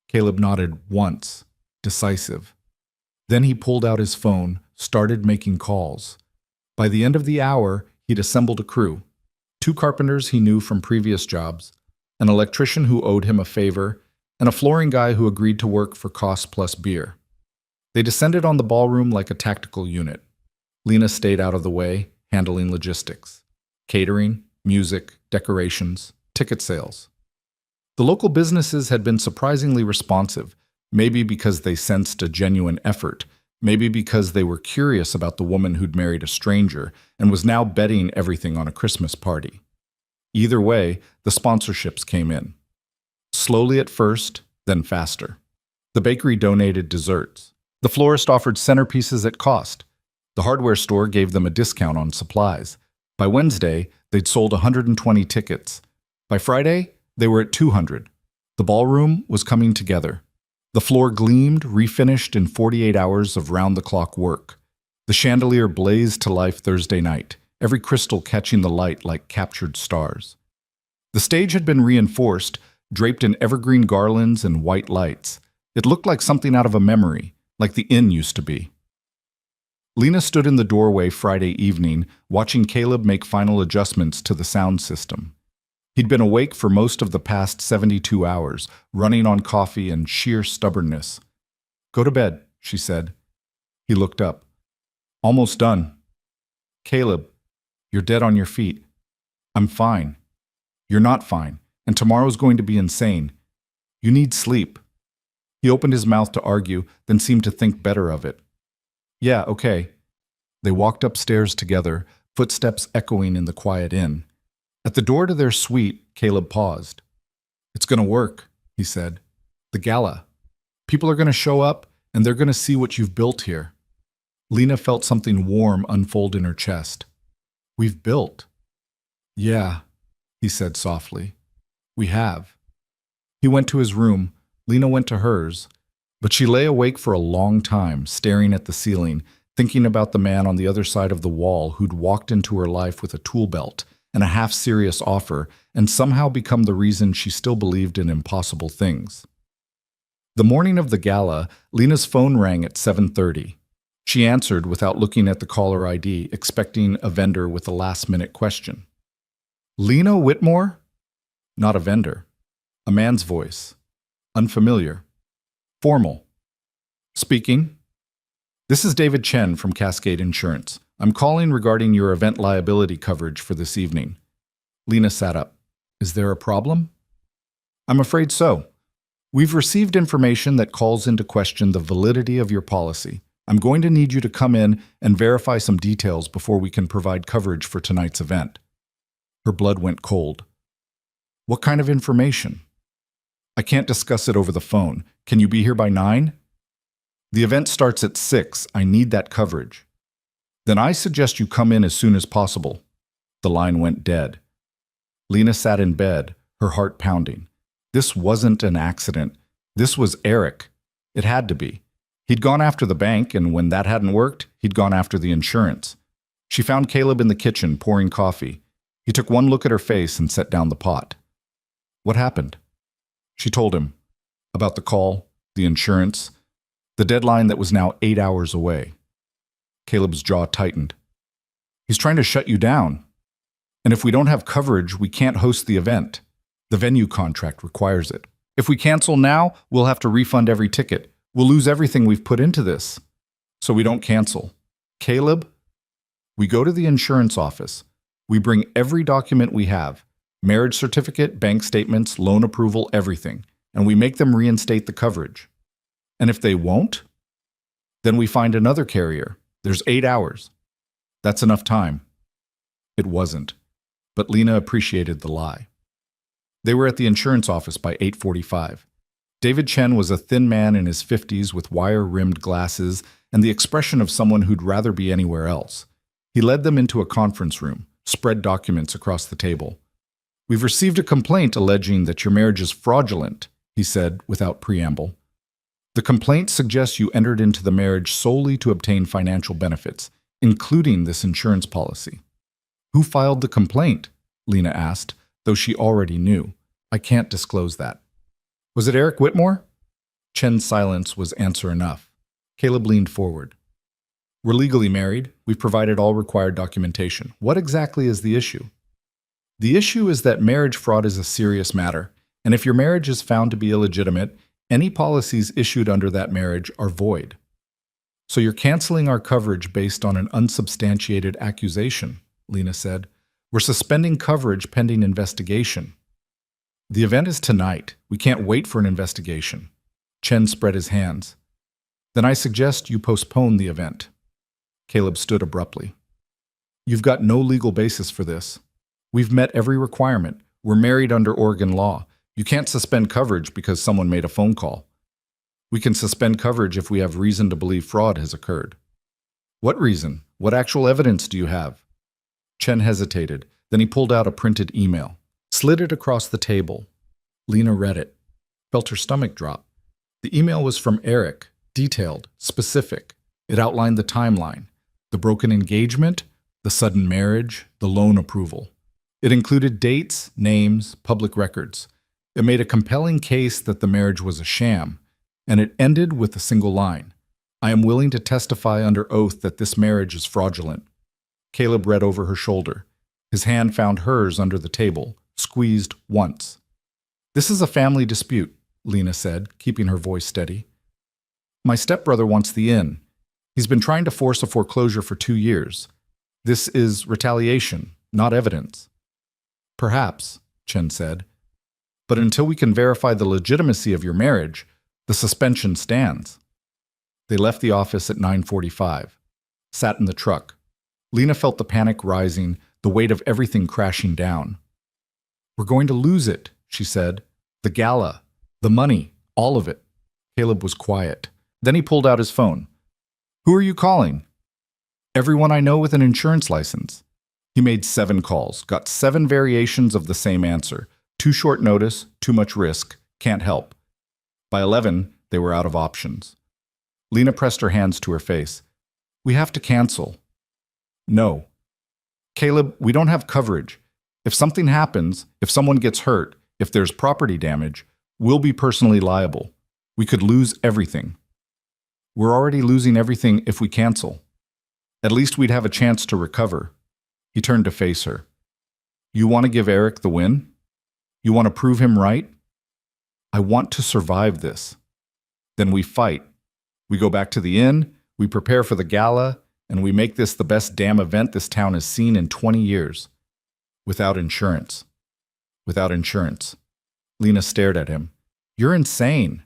Caleb nodded once, decisive. Then he pulled out his phone, started making calls. By the end of the hour, he'd assembled a crew. 2 carpenters he knew from previous jobs, an electrician who owed him a favor, and a flooring guy who agreed to work for cost plus beer. They descended on the ballroom like a tactical unit. Lena stayed out of the way, handling logistics. Catering, music, decorations, ticket sales. The local businesses had been surprisingly responsive, maybe because they sensed a genuine effort, maybe because they were curious about the woman who'd married a stranger and was now betting everything on a Christmas party. Either way, the sponsorships came in. Slowly at first, then faster. The bakery donated desserts. The florist offered centerpieces at cost. The hardware store gave them a discount on supplies. By Wednesday, they'd sold 120 tickets. By Friday, they were at 200. The ballroom was coming together. The floor gleamed, refinished in 48 hours of round-the-clock work. The chandelier blazed to life Thursday night, every crystal catching the light like captured stars. The stage had been reinforced, draped in evergreen garlands and white lights. It looked like something out of a memory, like the inn used to be. Lena stood in the doorway Friday evening, watching Caleb make final adjustments to the sound system. He'd been awake for most of the past 72 hours, running on coffee and sheer stubbornness. "Go to bed," she said. He looked up. "Almost done." "Caleb, you're dead on your feet." "I'm fine." "You're not fine, and tomorrow's going to be insane. You need sleep." He opened his mouth to argue, then seemed to think better of it. "Yeah, okay." They walked upstairs together, footsteps echoing in the quiet inn. At the door to their suite, Caleb paused. "It's going to work," he said. "The gala. People are going to show up, and they're going to see what you've built here." Lena felt something warm unfold in her chest. "We've built." "Yeah," he said softly. "We have." He went to his room. Lena went to hers. But she lay awake for a long time, staring at the ceiling, thinking about the man on the other side of the wall who'd walked into her life with a tool belt and a half-serious offer, and somehow become the reason she still believed in impossible things. The morning of the gala, Lena's phone rang at 7:30. She answered without looking at the caller ID, expecting a vendor with a last-minute question. "Lena Whitmore?" Not a vendor. A man's voice. Unfamiliar. Formal. "Speaking." "This is David Chen from Cascade Insurance. I'm calling regarding your event liability coverage for this evening." Lena sat up. "Is there a problem?" "I'm afraid so. We've received information that calls into question the validity of your policy. I'm going to need you to come in and verify some details before we can provide coverage for tonight's event." Her blood went cold. "What kind of information?" I can't discuss it over the phone. Can you be here by 9? The event starts at 6. I need that coverage. Then I suggest you come in as soon as possible. The line went dead. Lena sat in bed, her heart pounding. This wasn't an accident. This was Eric. It had to be. He'd gone after the bank, and when that hadn't worked, he'd gone after the insurance. She found Caleb in the kitchen, pouring coffee. He took one look at her face and set down the pot. What happened? She told him about the call, the insurance, the deadline that was now 8 hours away. Caleb's jaw tightened. He's trying to shut you down. And if we don't have coverage, we can't host the event. The venue contract requires it. If we cancel now, we'll have to refund every ticket. We'll lose everything we've put into this. So we don't cancel. Caleb, we go to the insurance office. We bring every document we have, marriage certificate, bank statements, loan approval, everything, and we make them reinstate the coverage. And if they won't, then we find another carrier. There's 8 hours. That's enough time. It wasn't, but Lena appreciated the lie. They were at the insurance office by 8:45. David Chen was a thin man in his 50s with wire-rimmed glasses and the expression of someone who'd rather be anywhere else. He led them into a conference room, spread documents across the table. "We've received a complaint alleging that your marriage is fraudulent," he said without preamble. "The complaint suggests you entered into the marriage solely to obtain financial benefits, including this insurance policy." "Who filed the complaint?" Lena asked, though she already knew. "I can't disclose that." "Was it Eric Whitmore?" Chen's silence was answer enough. Caleb leaned forward. "We're legally married. We've provided all required documentation. What exactly is the issue?" "The issue is that marriage fraud is a serious matter, and if your marriage is found to be illegitimate, any policies issued under that marriage are void. So you're canceling our coverage based on an unsubstantiated accusation," Lena said. "We're suspending coverage pending investigation." "The event is tonight. We can't wait for an investigation." Chen spread his hands. "Then I suggest you postpone the event." Caleb stood abruptly. "You've got no legal basis for this. We've met every requirement. We're married under Oregon law. You can't suspend coverage because someone made a phone call. We can suspend coverage if we have reason to believe fraud has occurred." "What reason? What actual evidence do you have?" Chen hesitated. Then he pulled out a printed email, slid it across the table. Lena read it, felt her stomach drop. The email was from Eric, detailed, specific. It outlined the timeline, the broken engagement, the sudden marriage, the loan approval. It included dates, names, public records. It made a compelling case that the marriage was a sham, and it ended with a single line. "I am willing to testify under oath that this marriage is fraudulent." Caleb read over her shoulder. His hand found hers under the table, squeezed once. "This is a family dispute," Lena said, keeping her voice steady. "My stepbrother wants the inn. He's been trying to force a foreclosure for 2 years. This is retaliation, not evidence." "Perhaps," Chen said. "But until we can verify the legitimacy of your marriage, the suspension stands." They left the office at 9:45, sat in the truck. Lena felt the panic rising, the weight of everything crashing down. "We're going to lose it," she said. "The gala, the money, all of it." Caleb was quiet. Then he pulled out his phone. "Who are you calling?" "Everyone I know with an insurance license." He made 7 calls, got 7 variations of the same answer. Too short notice, too much risk, can't help. By 11, they were out of options. Lena pressed her hands to her face. "We have to cancel." "No." "Caleb, we don't have coverage. If something happens, if someone gets hurt, if there's property damage, we'll be personally liable. We could lose everything." "We're already losing everything if we cancel." "At least we'd have a chance to recover." He turned to face her. "You want to give Eric the win? You want to prove him right?" "I want to survive this." "Then we fight. We go back to the inn, we prepare for the gala, and we make this the best damn event this town has seen in 20 years. Without insurance." "Without insurance." Lena stared at him. "You're insane."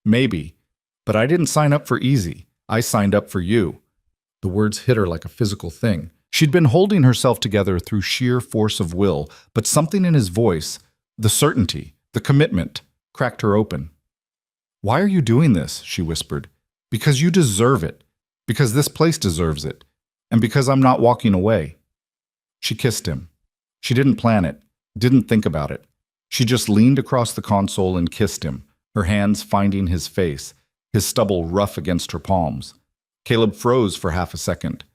"Maybe, but I didn't sign up for easy. I signed up for you." The words hit her like a physical thing. She'd been holding herself together through sheer force of will, but something in his voice, the certainty, the commitment, cracked her open. "Why are you doing this?" she whispered. "Because you deserve it. Because this place deserves it. And because I'm not walking away." She kissed him. She didn't plan it, didn't think about it. She just leaned across the console and kissed him, her hands finding his face, his stubble rough against her palms. Caleb froze for half a second.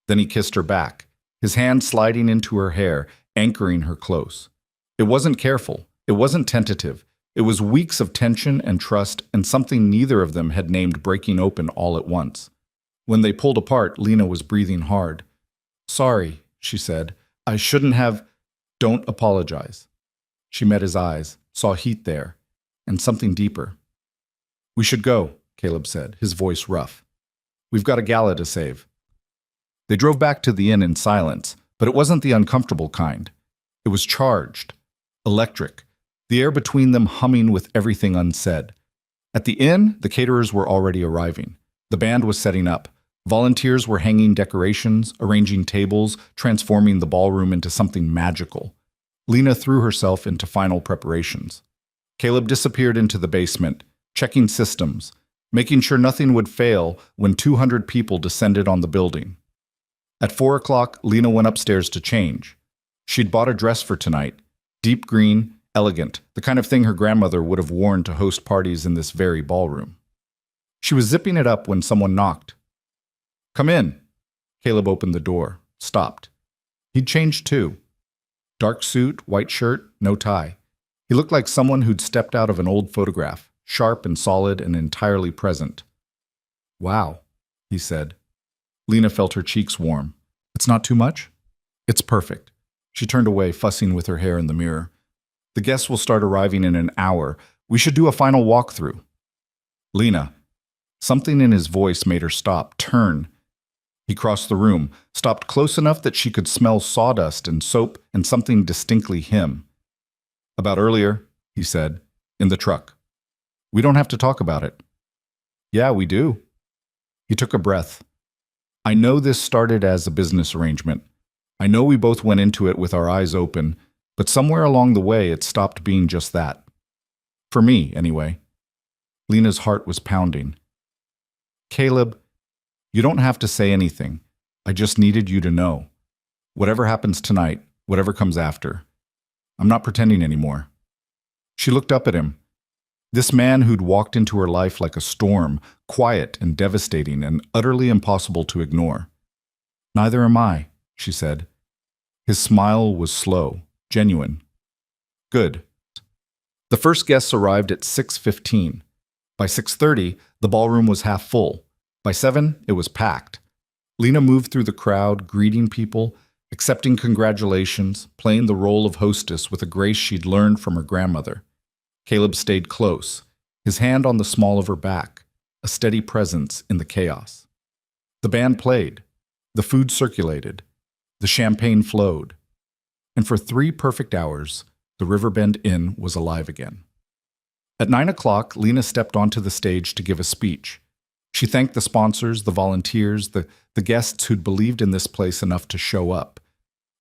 Then he kissed her back, his hand sliding into her hair, anchoring her close. It wasn't careful. It wasn't tentative. It was weeks of tension and trust and something neither of them had named breaking open all at once. When they pulled apart, Lena was breathing hard. "Sorry," she said. "I shouldn't have—" "Don't apologize." She met his eyes, saw heat there, and something deeper. "We should go," Caleb said, his voice rough. "We've got a gala to save." They drove back to the inn in silence, but it wasn't the uncomfortable kind. It was charged, electric, the air between them humming with everything unsaid. At the inn, the caterers were already arriving. The band was setting up. Volunteers were hanging decorations, arranging tables, transforming the ballroom into something magical. Lena threw herself into final preparations. Caleb disappeared into the basement, checking systems, making sure nothing would fail when 200 people descended on the building. At 4 o'clock, Lena went upstairs to change. She'd bought a dress for tonight, deep green, elegant, the kind of thing her grandmother would have worn to host parties in this very ballroom. She was zipping it up when someone knocked. "Come in." Caleb opened the door, stopped. He'd changed too. Dark suit, white shirt, no tie. He looked like someone who'd stepped out of an old photograph, sharp and solid and entirely present. "Wow," he said. Lena felt her cheeks warm. "It's not too much?" "It's perfect." She turned away, fussing with her hair in the mirror. "The guests will start arriving in an hour. We should do a final walkthrough." "Lena." Something in his voice made her stop, turn. He crossed the room, stopped close enough that she could smell sawdust and soap and something distinctly him. "About earlier," he said, "in the truck. We don't have to talk about it." "Yeah, we do." He took a breath. "I know this started as a business arrangement. I know we both went into it with our eyes open, but somewhere along the way it stopped being just that. For me, anyway." Lena's heart was pounding. "Caleb, you don't have to say anything. I just needed you to know. Whatever happens tonight, whatever comes after. I'm not pretending anymore." She looked up at him. This man who'd walked into her life like a storm, quiet and devastating and utterly impossible to ignore. "Neither am I," she said. His smile was slow, genuine. "Good." The first guests arrived at 6:15. By 6:30, the ballroom was half full. By 7, it was packed. Lena moved through the crowd, greeting people, accepting congratulations, playing the role of hostess with a grace she'd learned from her grandmother. Caleb stayed close, his hand on the small of her back, a steady presence in the chaos. The band played. The food circulated. The champagne flowed. And for 3 perfect hours, the Riverbend Inn was alive again. At 9 o'clock, Lena stepped onto the stage to give a speech. She thanked the sponsors, the volunteers, the guests who'd believed in this place enough to show up.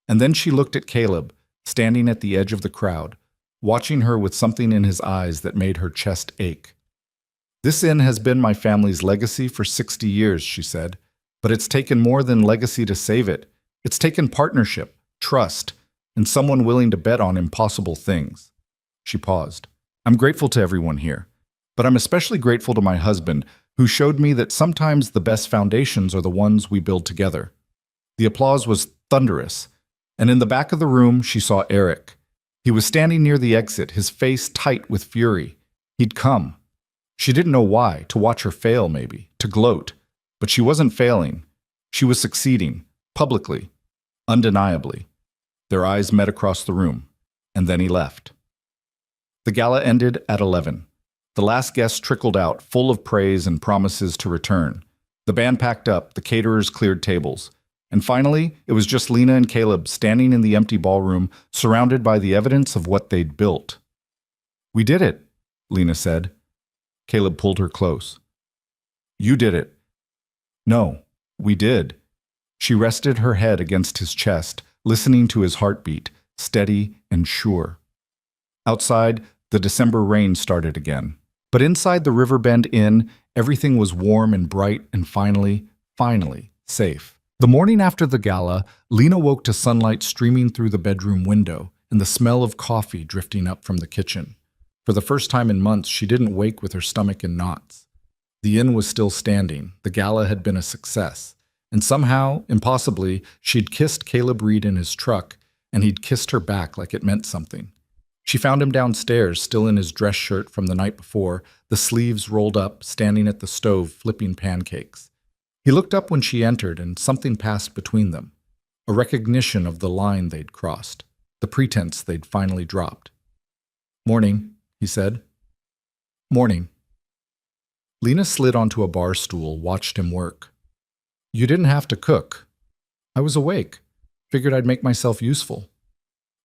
And then she looked at Caleb, standing at the edge of the crowd, watching her with something in his eyes that made her chest ache. "This inn has been my family's legacy for 60 years, she said, "but it's taken more than legacy to save it. It's taken partnership, trust, and someone willing to bet on impossible things." She paused. "I'm grateful to everyone here, but I'm especially grateful to my husband, who showed me that sometimes the best foundations are the ones we build together." The applause was thunderous, and in the back of the room she saw Eric. He was standing near the exit, his face tight with fury. He'd come. She didn't know why, to watch her fail maybe, to gloat. But she wasn't failing. She was succeeding, publicly, undeniably. Their eyes met across the room, and then he left. The gala ended at 11. The last guest trickled out, full of praise and promises to return. The band packed up, the caterers cleared tables. And finally, it was just Lena and Caleb standing in the empty ballroom, surrounded by the evidence of what they'd built. "We did it," Lena said. Caleb pulled her close. "You did it." "No, we did." She rested her head against his chest, listening to his heartbeat, steady and sure. Outside, The December rain started again. But inside the Riverbend Inn, everything was warm and bright and finally, safe. The morning after the gala, Lena woke to sunlight streaming through the bedroom window and the smell of coffee drifting up from the kitchen. For the first time in months, she didn't wake with her stomach in knots. The inn was still standing. The gala had been a success. And somehow, impossibly, she'd kissed Caleb Reed in his truck, and he'd kissed her back like it meant something. She found him downstairs, still in his dress shirt from the night before, the sleeves rolled up, standing at the stove, flipping pancakes. He looked up when she entered, and something passed between them. A recognition of the line they'd crossed, the pretense they'd finally dropped. "Morning," he said. "Morning." Lena slid onto a bar stool, watched him work. "You didn't have to cook." "I was awake. Figured I'd make myself useful."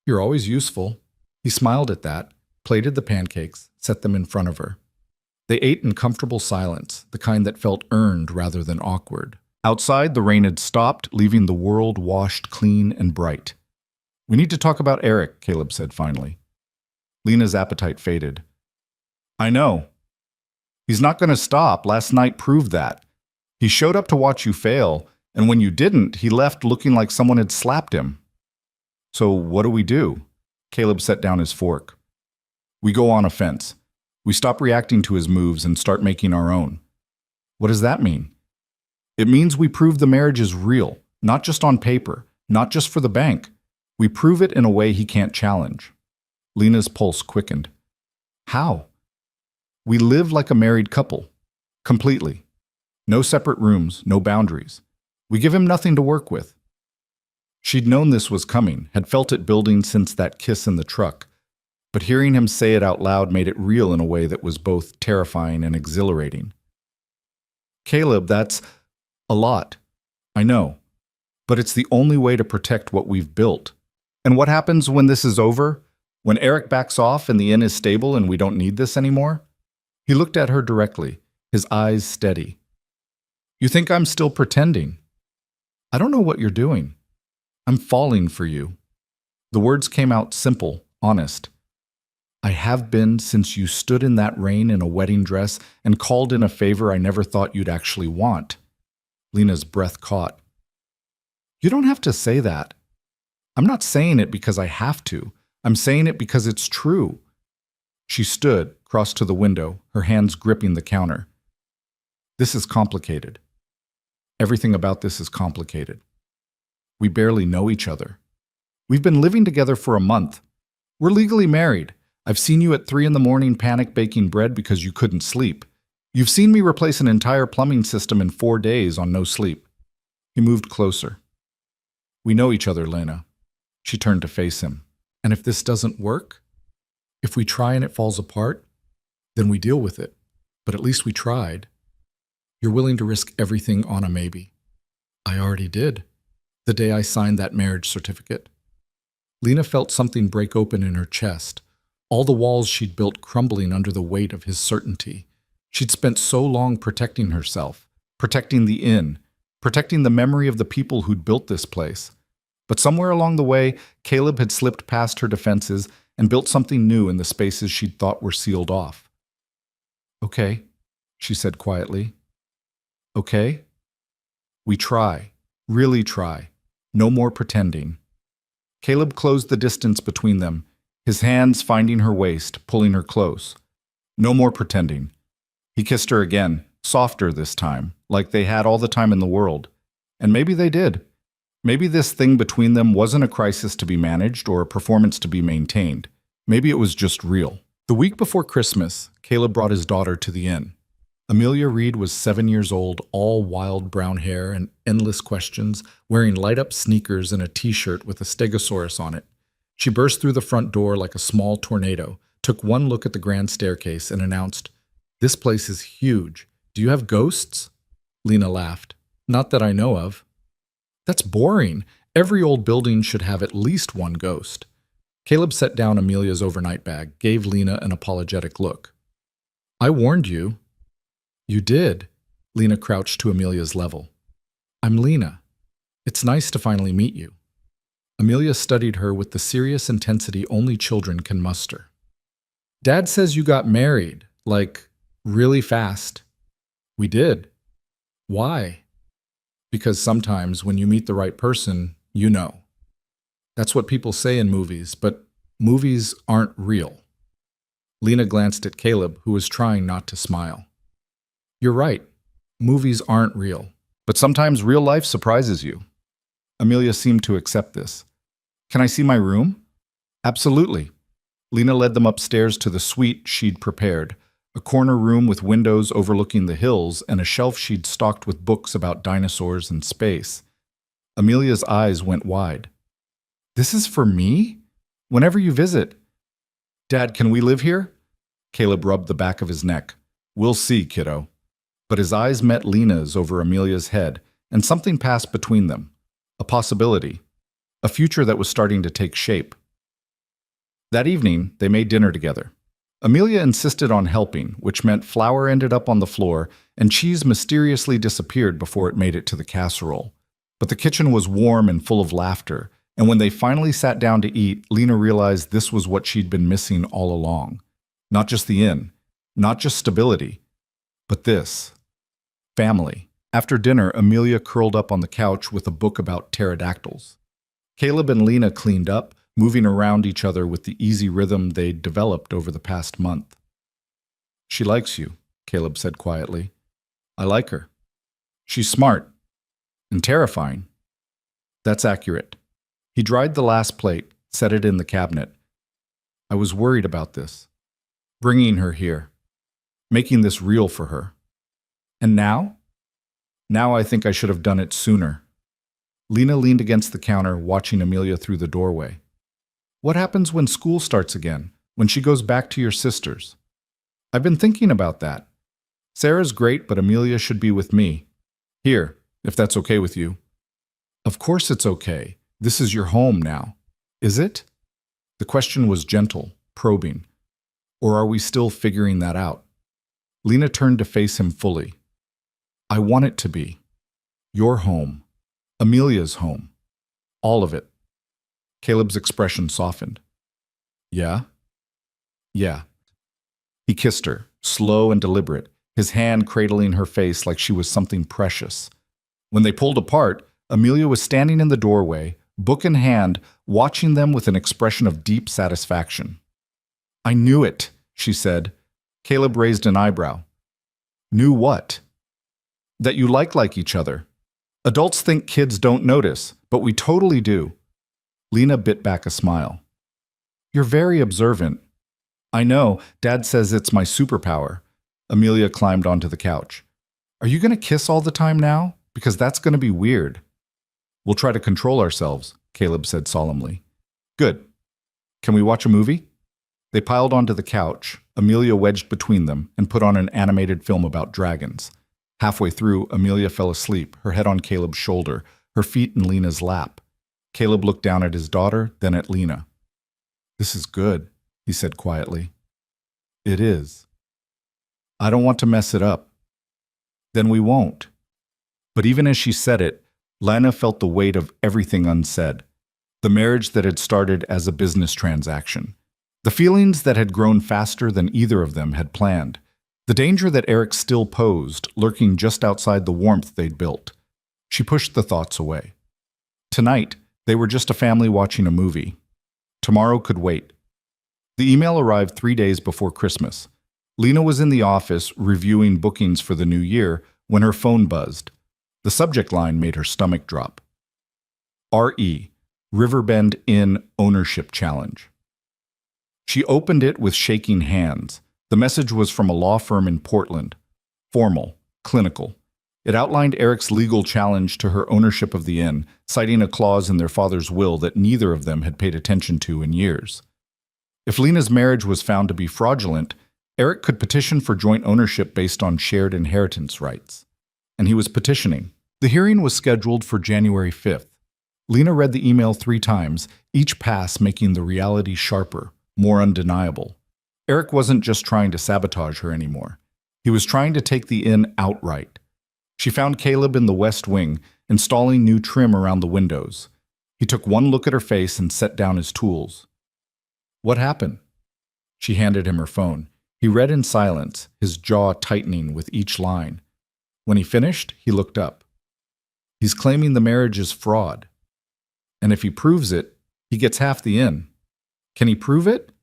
"You're always useful." He smiled at that, plated the pancakes, set them in front of her. They ate in comfortable silence, the kind that felt earned rather than awkward. Outside, the rain had stopped, leaving the world washed clean and bright. "We need to talk about Eric," Caleb said finally. Lena's appetite faded. "I know. He's not going to stop. Last night proved that. He showed up to watch you fail, and when you didn't, he left looking like someone had slapped him." "So what do we do?" Caleb set down his fork. "We go on offense. We stop reacting to his moves and start making our own." "What does that mean?" "It means we prove the marriage is real, not just on paper, not just for the bank. We prove it in a way he can't challenge." Lena's pulse quickened. "How?" "We live like a married couple. Completely. No separate rooms, no boundaries. We give him nothing to work with." She'd known this was coming, had felt it building since that kiss in the truck, but hearing him say it out loud made it real in a way that was both terrifying and exhilarating. "Caleb, that's a lot. I know. But it's the only way to protect what we've built. And what happens when this is over? When Eric backs off and the inn is stable and we don't need this anymore?" He looked at her directly, his eyes steady. "You think I'm still pretending? I don't know what you're doing. I'm falling for you." The words came out simple, honest. "I have been since you stood in that rain in a wedding dress and called in a favor I never thought you'd actually want." Lena's breath caught. "You don't have to say that. I'm not saying it because I have to. I'm saying it because it's true." She stood, crossed to the window, her hands gripping the counter. "This is complicated. Everything about this is complicated. We barely know each other. We've been living together for a month. We're legally married. I've seen you at 3 a.m. panic baking bread because you couldn't sleep. You've seen me replace an entire plumbing system in 4 days on no sleep." He moved closer. "We know each other, Lena." She turned to face him. "And if this doesn't work? If we try and it falls apart, then we deal with it. But at least we tried. You're willing to risk everything on a maybe." "I already did. The day I signed that marriage certificate." Lena felt something break open in her chest, all the walls she'd built crumbling under the weight of his certainty. She'd spent so long protecting herself, protecting the inn, protecting the memory of the people who'd built this place. But somewhere along the way, Caleb had slipped past her defenses and built something new in the spaces she'd thought were sealed off. "Okay," she said quietly. "Okay? We try, really try. No more pretending." Caleb closed the distance between them, his hands finding her waist, pulling her close. No more pretending. He kissed her again, softer this time, like they had all the time in the world. And maybe they did. Maybe this thing between them wasn't a crisis to be managed or a performance to be maintained. Maybe it was just real. The week before Christmas, Caleb brought his daughter to the inn. Amelia Reed was 7 years old, all wild brown hair and endless questions, wearing light-up sneakers and a t-shirt with a stegosaurus on it. She burst through the front door like a small tornado, took one look at the grand staircase, and announced, "This place is huge. Do you have ghosts?" Lena laughed. "Not that I know of." "That's boring. Every old building should have at least one ghost." Caleb set down Amelia's overnight bag, gave Lena an apologetic look. "I warned you." "You did." Lena crouched to Amelia's level. "I'm Lena. It's nice to finally meet you." Amelia studied her with the serious intensity only children can muster. Dad says you got married, like, really fast. We did. Why? Because sometimes when you meet the right person, you know. That's what people say in movies, but movies aren't real. Lena glanced at Caleb, who was trying not to smile. You're right. Movies aren't real. But sometimes real life surprises you. Amelia seemed to accept this. Can I see my room? Absolutely. Lena led them upstairs to the suite she'd prepared, a corner room with windows overlooking the hills and a shelf she'd stocked with books about dinosaurs and space. Amelia's eyes went wide. This is for me? Whenever you visit. Dad, can we live here? Caleb rubbed the back of his neck. We'll see, kiddo. But his eyes met Lena's over Amelia's head, and something passed between them. A possibility. A future that was starting to take shape. That evening, they made dinner together. Amelia insisted on helping, which meant flour ended up on the floor and cheese mysteriously disappeared before it made it to the casserole. But the kitchen was warm and full of laughter, and when they finally sat down to eat, Lena realized this was what she'd been missing all along. Not just the inn, not just stability, but this. Family. After dinner, Amelia curled up on the couch with a book about pterodactyls. Caleb and Lena cleaned up, moving around each other with the easy rhythm they'd developed over the past month. She likes you, Caleb said quietly. I like her. She's smart. And terrifying. That's accurate. He dried the last plate, set it in the cabinet. I was worried about this. Bringing her here. Making this real for her. And now? Now I think I should have done it sooner. Lena leaned against the counter, watching Amelia through the doorway. What happens when school starts again, when she goes back to your sisters? I've been thinking about that. Sarah's great, but Amelia should be with me. Here, if that's okay with you. Of course it's okay. This is your home now. Is it? The question was gentle, probing. Or are we still figuring that out? Lena turned to face him fully. I want it to be. Your home. Amelia's home. All of it. Caleb's expression softened. Yeah? Yeah. He kissed her, slow and deliberate, his hand cradling her face like she was something precious. When they pulled apart, Amelia was standing in the doorway, book in hand, watching them with an expression of deep satisfaction. I knew it, she said. Caleb raised an eyebrow. Knew what? That you like each other. Adults think kids don't notice, but we totally do. Lena bit back a smile. You're very observant. I know, Dad says it's my superpower. Amelia climbed onto the couch. Are you going to kiss all the time now? Because that's going to be weird. We'll try to control ourselves, Caleb said solemnly. Good. Can we watch a movie? They piled onto the couch, Amelia wedged between them, and put on an animated film about dragons. Halfway through, Amelia fell asleep, her head on Caleb's shoulder, her feet in Lena's lap. Caleb looked down at his daughter, then at Lena. This is good, he said quietly. It is. I don't want to mess it up. Then we won't. But even as she said it, Lena felt the weight of everything unsaid. The marriage that had started as a business transaction. The feelings that had grown faster than either of them had planned. The danger that Eric still posed, lurking just outside the warmth they'd built. She pushed the thoughts away. Tonight, they were just a family watching a movie. Tomorrow could wait. The email arrived 3 days before Christmas. Lena was in the office reviewing bookings for the new year when her phone buzzed. The subject line made her stomach drop. R.E. Riverbend Inn Ownership Challenge. She opened it with shaking hands. The message was from a law firm in Portland. Formal, clinical. It outlined Eric's legal challenge to her ownership of the inn, citing a clause in their father's will that neither of them had paid attention to in years. If Lena's marriage was found to be fraudulent, Eric could petition for joint ownership based on shared inheritance rights. And he was petitioning. The hearing was scheduled for January 5th. Lena read the email 3 times, each pass making the reality sharper, more undeniable. Eric wasn't just trying to sabotage her anymore. He was trying to take the inn outright. She found Caleb in the West Wing, installing new trim around the windows. He took one look at her face and set down his tools. What happened? She handed him her phone. He read in silence, his jaw tightening with each line. When he finished, he looked up. He's claiming the marriage is fraud. And if he proves it, he gets half the in. Can he prove it?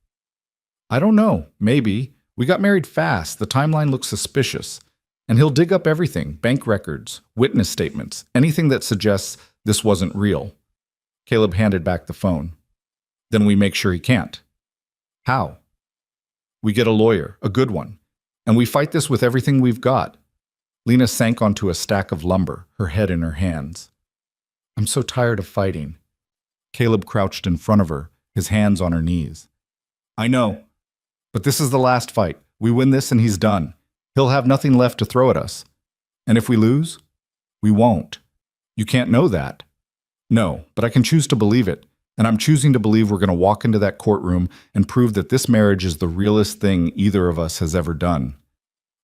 I don't know. Maybe. We got married fast. The timeline looks suspicious. And he'll dig up everything, bank records, witness statements, anything that suggests this wasn't real. Caleb handed back the phone. Then we make sure he can't. How? We get a lawyer, a good one. And we fight this with everything we've got. Lena sank onto a stack of lumber, her head in her hands. I'm so tired of fighting. Caleb crouched in front of her, his hands on her knees. I know. But this is the last fight. We win this and he's done. He'll have nothing left to throw at us. And if we lose, we won't. You can't know that. No, but I can choose to believe it. And I'm choosing to believe we're going to walk into that courtroom and prove that this marriage is the realest thing either of us has ever done.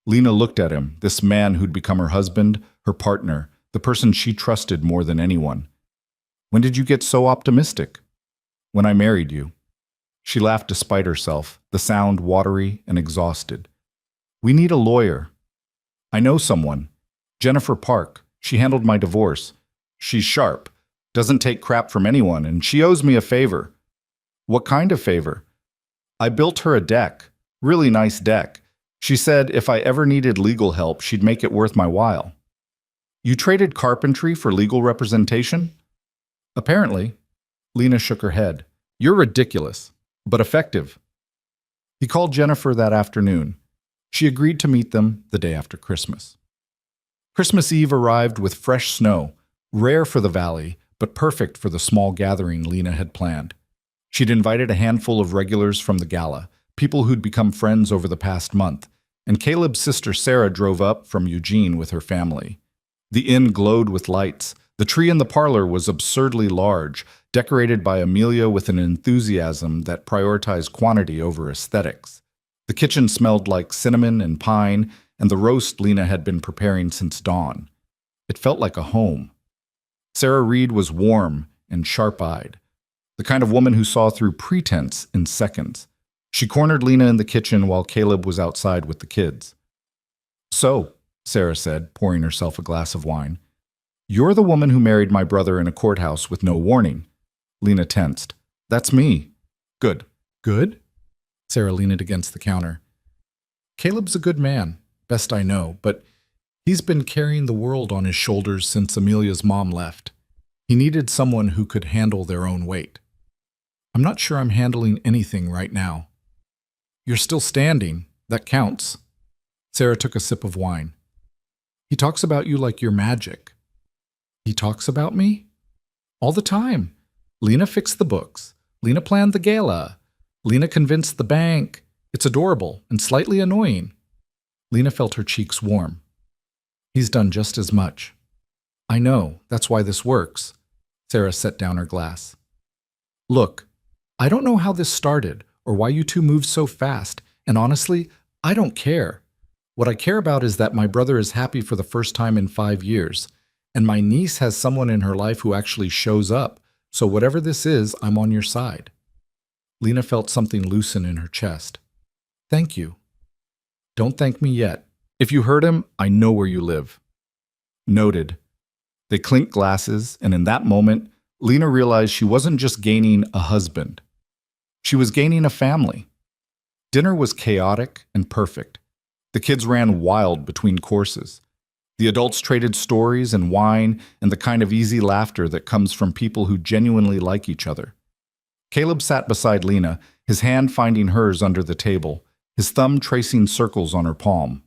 Lena looked at him, this man who'd become her husband, her partner, the person she trusted more than anyone. When did you get so optimistic? When I married you. She laughed despite herself, the sound watery and exhausted. We need a lawyer. I know someone. Jennifer Park. She handled my divorce. She's sharp, doesn't take crap from anyone, and she owes me a favor. What kind of favor? I built her a deck. Really nice deck. She said if I ever needed legal help, she'd make it worth my while. You traded carpentry for legal representation? Apparently. Lena shook her head. You're ridiculous, but effective. He called Jennifer that afternoon. She agreed to meet them the day after Christmas. Christmas Eve arrived with fresh snow, rare for the valley, but perfect for the small gathering Lena had planned. She'd invited a handful of regulars from the gala, people who'd become friends over the past month, and Caleb's sister Sarah drove up from Eugene with her family. The inn glowed with lights. The tree in the parlor was absurdly large, decorated by Amelia with an enthusiasm that prioritized quantity over aesthetics. The kitchen smelled like cinnamon and pine, and the roast Lena had been preparing since dawn. It felt like a home. Sarah Reed was warm and sharp-eyed, the kind of woman who saw through pretense in seconds. She cornered Lena in the kitchen while Caleb was outside with the kids. So, Sarah said, pouring herself a glass of wine, you're the woman who married my brother in a courthouse with no warning. Lena tensed. That's me. Good. Good? Sarah leaned against the counter. Caleb's a good man, best I know, but he's been carrying the world on his shoulders since Amelia's mom left. He needed someone who could handle their own weight. I'm not sure I'm handling anything right now. You're still standing. That counts. Sarah took a sip of wine. He talks about you like you're magic. He talks about me? All the time. Lena fixed the books. Lena planned the gala. Lena convinced the bank. It's adorable and slightly annoying. Lena felt her cheeks warm. He's done just as much. I know, that's why this works. Sarah set down her glass. Look, I don't know how this started or why you two moved so fast, and honestly, I don't care. What I care about is that my brother is happy for the first time in 5 years, and my niece has someone in her life who actually shows up, so whatever this is, I'm on your side. Lena felt something loosen in her chest. Thank you. Don't thank me yet. If you hurt him, I know where you live. Noted. They clinked glasses, and in that moment, Lena realized she wasn't just gaining a husband. She was gaining a family. Dinner was chaotic and perfect. The kids ran wild between courses. The adults traded stories and wine and the kind of easy laughter that comes from people who genuinely like each other. Caleb sat beside Lena, his hand finding hers under the table, his thumb tracing circles on her palm.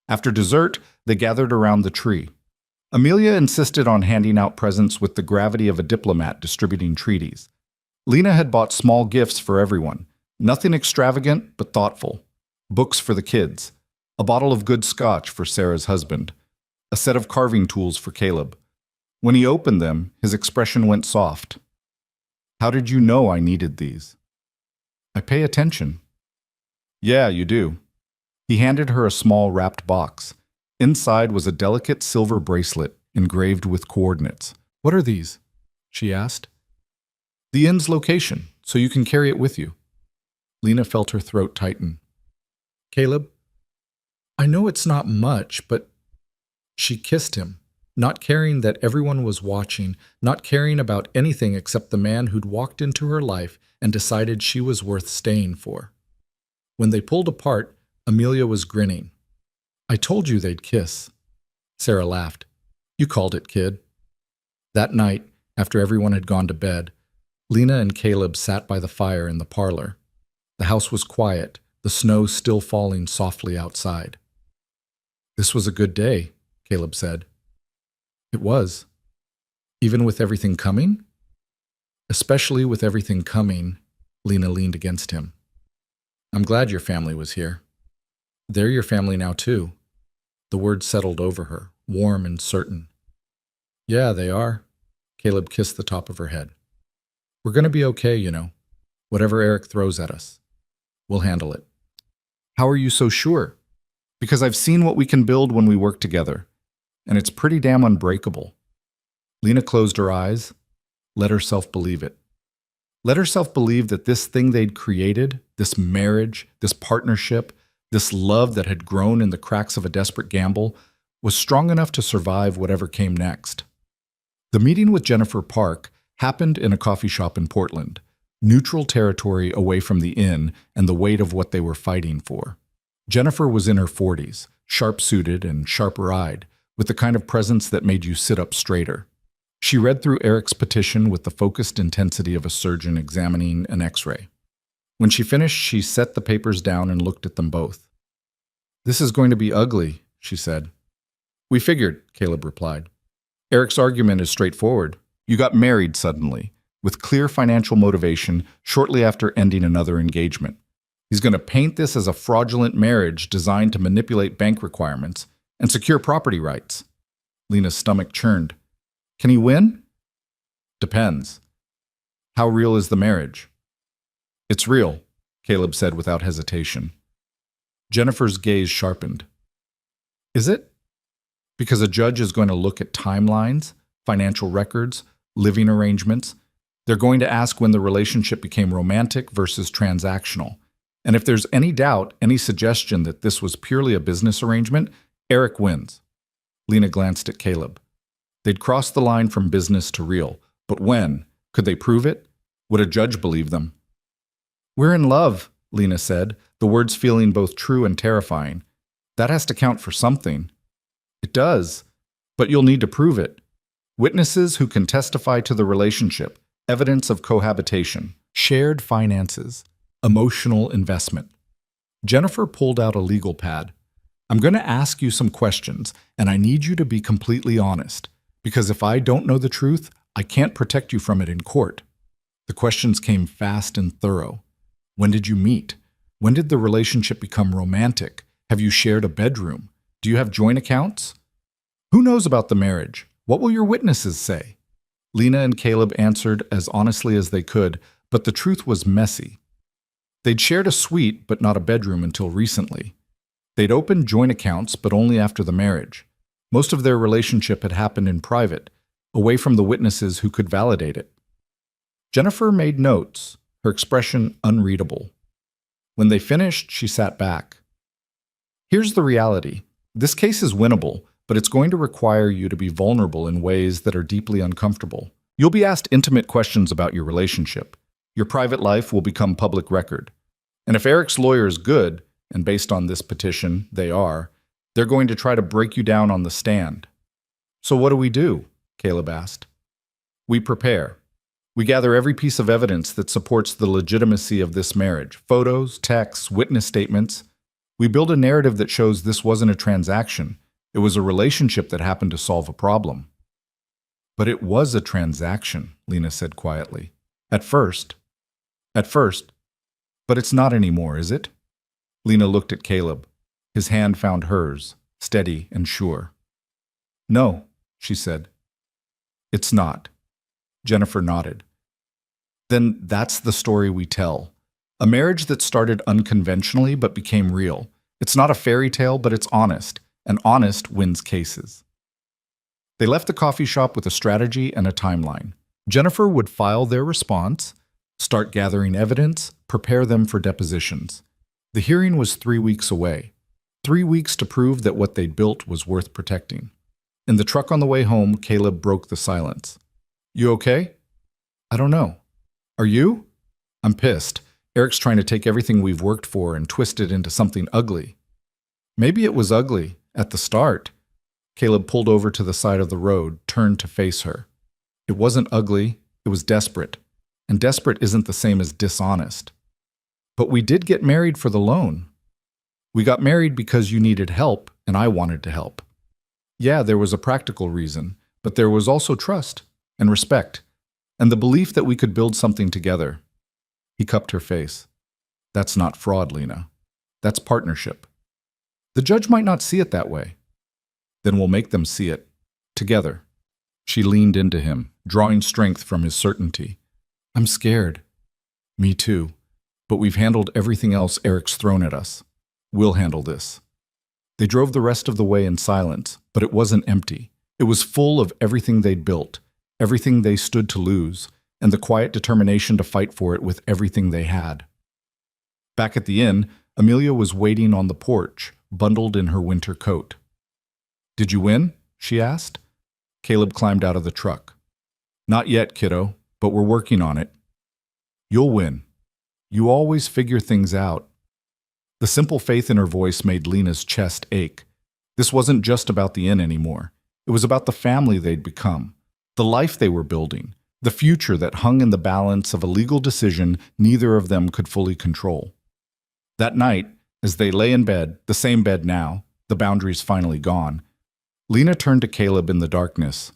After dessert, they gathered around the tree. Amelia insisted on handing out presents with the gravity of a diplomat distributing treaties. Lena had bought small gifts for everyone, nothing extravagant but thoughtful. Books for the kids, a bottle of good scotch for Sarah's husband, a set of carving tools for Caleb. When he opened them, his expression went soft. How did you know I needed these? I pay attention. Yeah, you do. He handed her a small wrapped box. Inside was a delicate silver bracelet engraved with coordinates. What are these? She asked. The inn's location, so you can carry it with you. Lena felt her throat tighten. Caleb, I know it's not much, but she kissed him, not caring that everyone was watching, not caring about anything except the man who'd walked into her life and decided she was worth staying for. When they pulled apart, Amelia was grinning. I told you they'd kiss. Sarah laughed. You called it, kid. That night, after everyone had gone to bed, Lena and Caleb sat by the fire in the parlor. The house was quiet, the snow still falling softly outside. This was a good day, Caleb said. It was. Even with everything coming? Especially with everything coming, Lena leaned against him. I'm glad your family was here. They're your family now, too. The words settled over her, warm and certain. Yeah, they are. Caleb kissed the top of her head. We're going to be okay, you know. Whatever Eric throws at us. We'll handle it. How are you so sure? Because I've seen what we can build when we work together, and it's pretty damn unbreakable. Lena closed her eyes, let herself believe it. Let herself believe that this thing they'd created, this marriage, this partnership, this love that had grown in the cracks of a desperate gamble, was strong enough to survive whatever came next. The meeting with Jennifer Park happened in a coffee shop in Portland, neutral territory away from the inn and the weight of what they were fighting for. Jennifer was in her 40s, sharp-suited and sharper-eyed, with the kind of presence that made you sit up straighter. She read through Eric's petition with the focused intensity of a surgeon examining an X-ray. When she finished, she set the papers down and looked at them both. This is going to be ugly, she said. We figured, Caleb replied. Eric's argument is straightforward. You got married suddenly, with clear financial motivation shortly after ending another engagement. He's going to paint this as a fraudulent marriage designed to manipulate bank requirements and secure property rights. Lena's stomach churned. Can he win? Depends. How real is the marriage? It's real, Caleb said without hesitation. Jennifer's gaze sharpened. Is it? Because a judge is going to look at timelines, financial records, living arrangements. They're going to ask when the relationship became romantic versus transactional. And if there's any doubt, any suggestion that this was purely a business arrangement, Eric wins. Lena glanced at Caleb. They'd crossed the line from business to real, but when? Could they prove it? Would a judge believe them? We're in love, Lena said, the words feeling both true and terrifying. That has to count for something. It does, but you'll need to prove it. Witnesses who can testify to the relationship, evidence of cohabitation, shared finances, emotional investment. Jennifer pulled out a legal pad. I'm going to ask you some questions, and I need you to be completely honest, because if I don't know the truth, I can't protect you from it in court. The questions came fast and thorough. When did you meet? When did the relationship become romantic? Have you shared a bedroom? Do you have joint accounts? Who knows about the marriage? What will your witnesses say? Lena and Caleb answered as honestly as they could, but the truth was messy. They'd shared a suite, but not a bedroom until recently. They'd opened joint accounts, but only after the marriage. Most of their relationship had happened in private, away from the witnesses who could validate it. Jennifer made notes, her expression unreadable. When they finished, she sat back. Here's the reality. This case is winnable, but it's going to require you to be vulnerable in ways that are deeply uncomfortable. You'll be asked intimate questions about your relationship. Your private life will become public record. And if Eric's lawyer is good, and based on this petition, they are, they're going to try to break you down on the stand. So what do? Caleb asked. We prepare. We gather every piece of evidence that supports the legitimacy of this marriage. Photos, texts, witness statements. We build a narrative that shows this wasn't a transaction. It was a relationship that happened to solve a problem. But it was a transaction, Lena said quietly. At first. But it's not anymore, is it? Lena looked at Caleb. His hand found hers, steady and sure. No, she said. It's not. Jennifer nodded. Then that's the story we tell. A marriage that started unconventionally but became real. It's not a fairy tale, but it's honest, and honest wins cases. They left the coffee shop with a strategy and a timeline. Jennifer would file their response, start gathering evidence, prepare them for depositions. The hearing was 3 weeks away. 3 weeks to prove that what they'd built was worth protecting. In the truck on the way home, Caleb broke the silence. You okay? I don't know. Are you? I'm pissed. Eric's trying to take everything we've worked for and twist it into something ugly. Maybe it was ugly at the start. Caleb pulled over to the side of the road, turned to face her. It wasn't ugly, it was desperate. And desperate isn't the same as dishonest. But we did get married for the loan. We got married because you needed help and I wanted to help. Yeah, there was a practical reason, but there was also trust and respect and the belief that we could build something together. He cupped her face. That's not fraud, Lena. That's partnership. The judge might not see it that way. Then we'll make them see it. Together. She leaned into him, drawing strength from his certainty. I'm scared. Me too. But we've handled everything else Eric's thrown at us. We'll handle this. They drove the rest of the way in silence, but it wasn't empty. It was full of everything they'd built, everything they stood to lose, and the quiet determination to fight for it with everything they had. Back at the inn, Amelia was waiting on the porch, bundled in her winter coat. Did you win? She asked. Caleb climbed out of the truck. Not yet, kiddo, but we're working on it. You'll win. You always figure things out. The simple faith in her voice made Lena's chest ache. This wasn't just about the inn anymore. It was about the family they'd become, the life they were building, the future that hung in the balance of a legal decision neither of them could fully control. That night, as they lay in bed, the same bed now, the boundaries finally gone, Lena turned to Caleb in the darkness.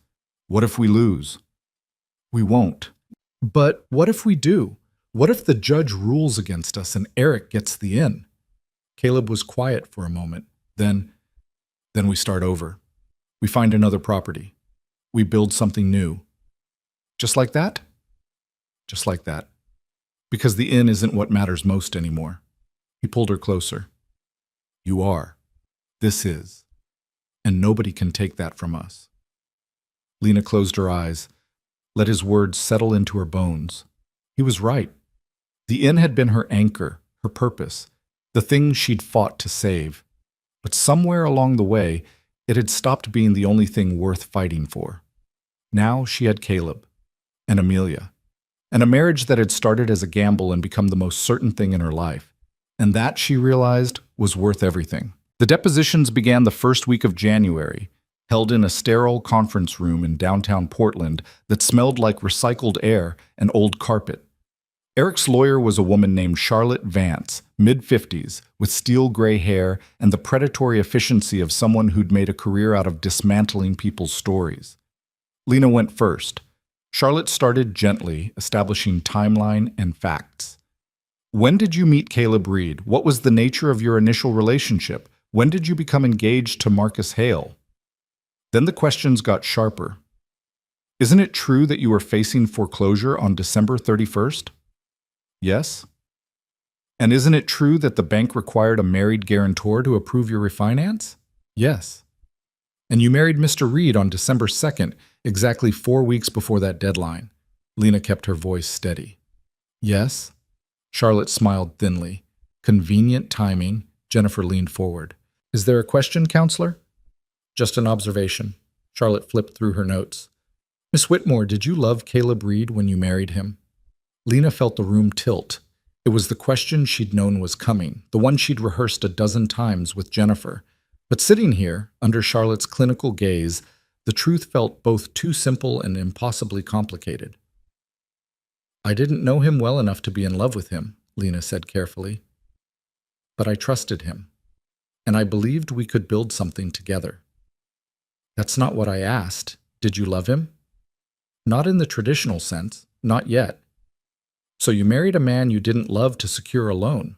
What if we lose? We won't. But what if we do? What if the judge rules against us and Eric gets the inn? Caleb was quiet for a moment. Then we start over. We find another property. We build something new. Just like that? Just like that. Because the inn isn't what matters most anymore. He pulled her closer. You are. This is. And nobody can take that from us. Lena closed her eyes, let his words settle into her bones. He was right. The inn had been her anchor, her purpose, the thing she'd fought to save. But somewhere along the way, it had stopped being the only thing worth fighting for. Now she had Caleb and Amelia, and a marriage that had started as a gamble and become the most certain thing in her life. And that, she realized, was worth everything. The depositions began the first week of January, held in a sterile conference room in downtown Portland that smelled like recycled air and old carpet. Eric's lawyer was a woman named Charlotte Vance, mid-50s, with steel gray hair and the predatory efficiency of someone who'd made a career out of dismantling people's stories. Lena went first. Charlotte started gently, establishing timeline and facts. When did you meet Caleb Reed? What was the nature of your initial relationship? When did you become engaged to Marcus Hale? Then the questions got sharper. Isn't it true that you were facing foreclosure on December 31st? Yes. And isn't it true that the bank required a married guarantor to approve your refinance? Yes. And you married Mr. Reed on December 2nd, exactly 4 weeks before that deadline. Lena kept her voice steady. Yes. Charlotte smiled thinly. Convenient timing. Jennifer leaned forward. Is there a question, counselor? Just an observation. Charlotte flipped through her notes. Miss Whitmore, did you love Caleb Reed when you married him? Lena felt the room tilt. It was the question she'd known was coming, the one she'd rehearsed a dozen times with Jennifer. But sitting here, under Charlotte's clinical gaze, the truth felt both too simple and impossibly complicated. I didn't know him well enough to be in love with him, Lena said carefully. But I trusted him, and I believed we could build something together. That's not what I asked. Did you love him? Not in the traditional sense, not yet. So you married a man you didn't love to secure a loan.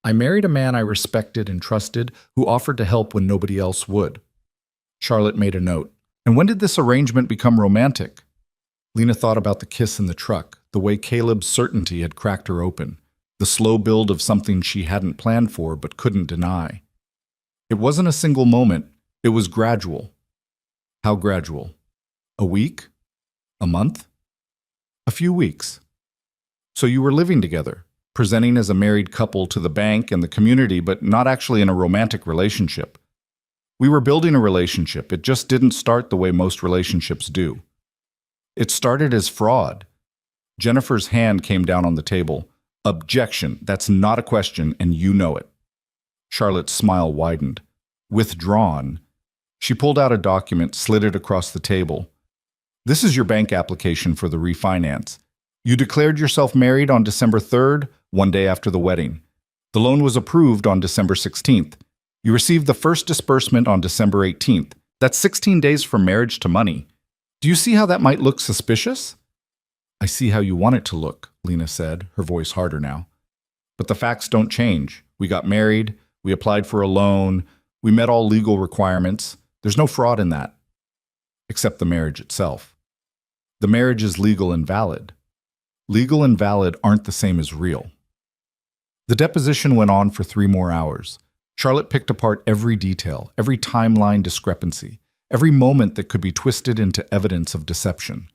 I married a man I respected and trusted who offered to help when nobody else would. Charlotte made a note. And when did this arrangement become romantic? Lena thought about the kiss in the truck, the way Caleb's certainty had cracked her open, the slow build of something she hadn't planned for but couldn't deny. It wasn't a single moment, it was gradual. How gradual? A week? A month? A few weeks. So you were living together, presenting as a married couple to the bank and the community, but not actually in a romantic relationship. We were building a relationship. It just didn't start the way most relationships do. It started as fraud. Jennifer's hand came down on the table. Objection. That's not a question, and you know it. Charlotte's smile widened. Withdrawn. She pulled out a document, slid it across the table. This is your bank application for the refinance. You declared yourself married on December 3rd, one day after the wedding. The loan was approved on December 16th. You received the first disbursement on December 18th. That's 16 days from marriage to money. Do you see how that might look suspicious? I see how you want it to look, Lena said, her voice harder now. But the facts don't change. We got married, we applied for a loan, we met all legal requirements. There's no fraud in that, except the marriage itself. The marriage is legal and valid. Legal and valid aren't the same as real. The deposition went on for 3 more hours. Charlotte picked apart every detail, every timeline discrepancy, every moment that could be twisted into evidence of deception.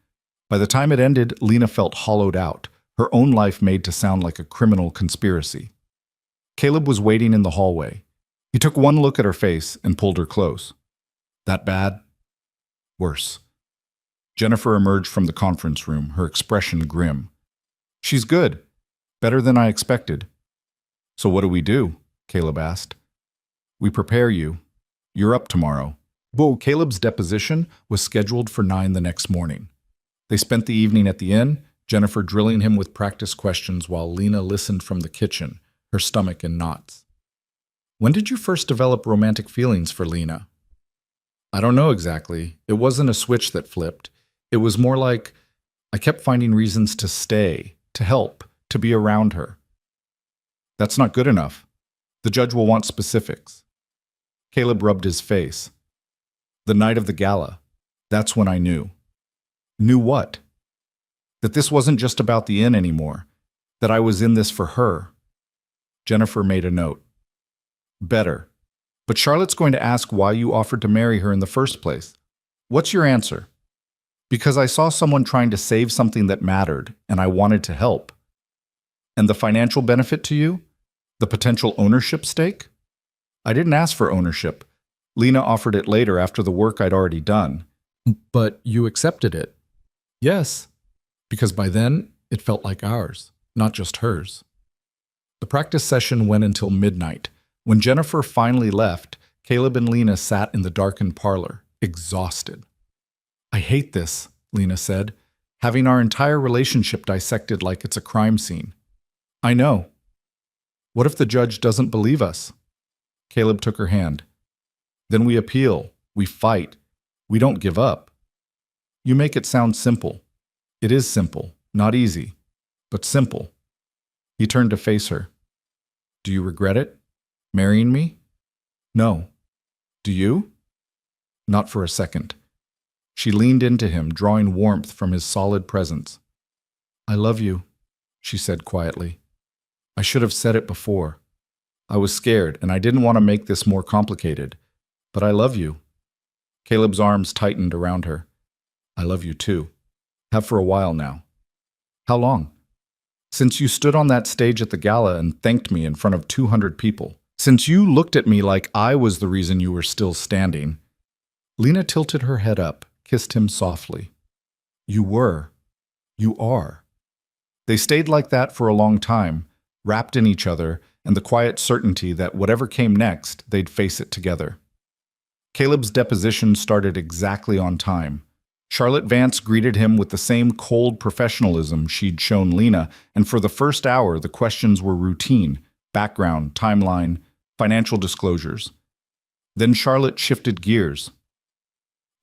By the time it ended, Lena felt hollowed out, her own life made to sound like a criminal conspiracy. Caleb was waiting in the hallway. He took one look at her face and pulled her close. That bad? Worse. Jennifer emerged from the conference room, her expression grim. She's good. Better than I expected. So what do we do? Caleb asked. We prepare you. You're up tomorrow. Caleb's deposition was scheduled for 9 the next morning. They spent the evening at the inn, Jennifer drilling him with practice questions while Lena listened from the kitchen, her stomach in knots. When did you first develop romantic feelings for Lena? I don't know exactly. It wasn't a switch that flipped. It was more like I kept finding reasons to stay, to help, to be around her. That's not good enough. The judge will want specifics. Caleb rubbed his face. The night of the gala, that's when I knew. Knew what? That this wasn't just about the inn anymore. That I was in this for her. Jennifer made a note. Better. But Charlotte's going to ask why you offered to marry her in the first place. What's your answer? Because I saw someone trying to save something that mattered, and I wanted to help. And the financial benefit to you? The potential ownership stake? I didn't ask for ownership. Lena offered it later after the work I'd already done. But you accepted it. Yes, because by then it felt like ours, not just hers. The practice session went until midnight. When Jennifer finally left, Caleb and Lena sat in the darkened parlor, exhausted. I hate this, Lena said, having our entire relationship dissected like it's a crime scene. I know. What if the judge doesn't believe us? Caleb took her hand. Then we appeal, we fight, we don't give up. You make it sound simple. It is simple, not easy, but simple. He turned to face her. Do you regret it? Marrying me? No. Do you? Not for a second. She leaned into him, drawing warmth from his solid presence. I love you, she said quietly. I should have said it before. I was scared, and I didn't want to make this more complicated. But I love you. Caleb's arms tightened around her. I love you too. Have for a while now. How long? Since you stood on that stage at the gala and thanked me in front of 200 people. Since you looked at me like I was the reason you were still standing. Lena tilted her head up, kissed him softly. You were. You are. They stayed like that for a long time, wrapped in each other, and the quiet certainty that whatever came next, they'd face it together. Caleb's deposition started exactly on time. Charlotte Vance greeted him with the same cold professionalism she'd shown Lena, and for the first hour the questions were routine, background, timeline, financial disclosures. Then Charlotte shifted gears.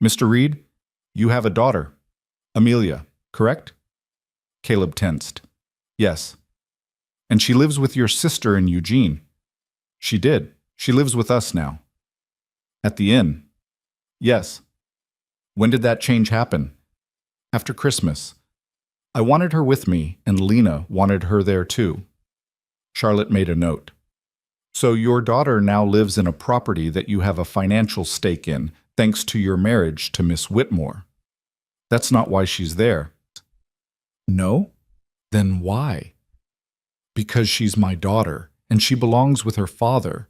Mr. Reed, you have a daughter, Amelia, correct? Caleb tensed. Yes. And she lives with your sister in Eugene. She did. She lives with us now. At the inn. Yes. When did that change happen? After Christmas. I wanted her with me, and Lena wanted her there too. Charlotte made a note. So your daughter now lives in a property that you have a financial stake in, thanks to your marriage to Miss Whitmore. That's not why she's there. No? Then why? Because she's my daughter, and she belongs with her father,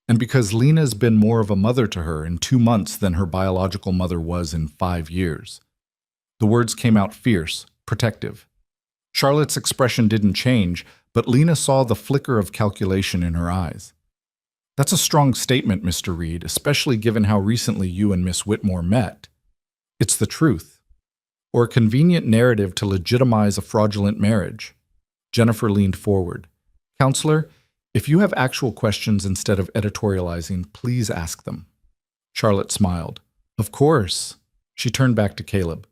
and because Lena's been more of a mother to her in 2 months than her biological mother was in 5 years. The words came out fierce, protective. Charlotte's expression didn't change, but Lena saw the flicker of calculation in her eyes. That's a strong statement, Mr. Reed, especially given how recently you and Miss Whitmore met. It's the truth. Or a convenient narrative to legitimize a fraudulent marriage. Jennifer leaned forward. Counselor, if you have actual questions instead of editorializing, please ask them. Charlotte smiled. Of course. She turned back to Caleb.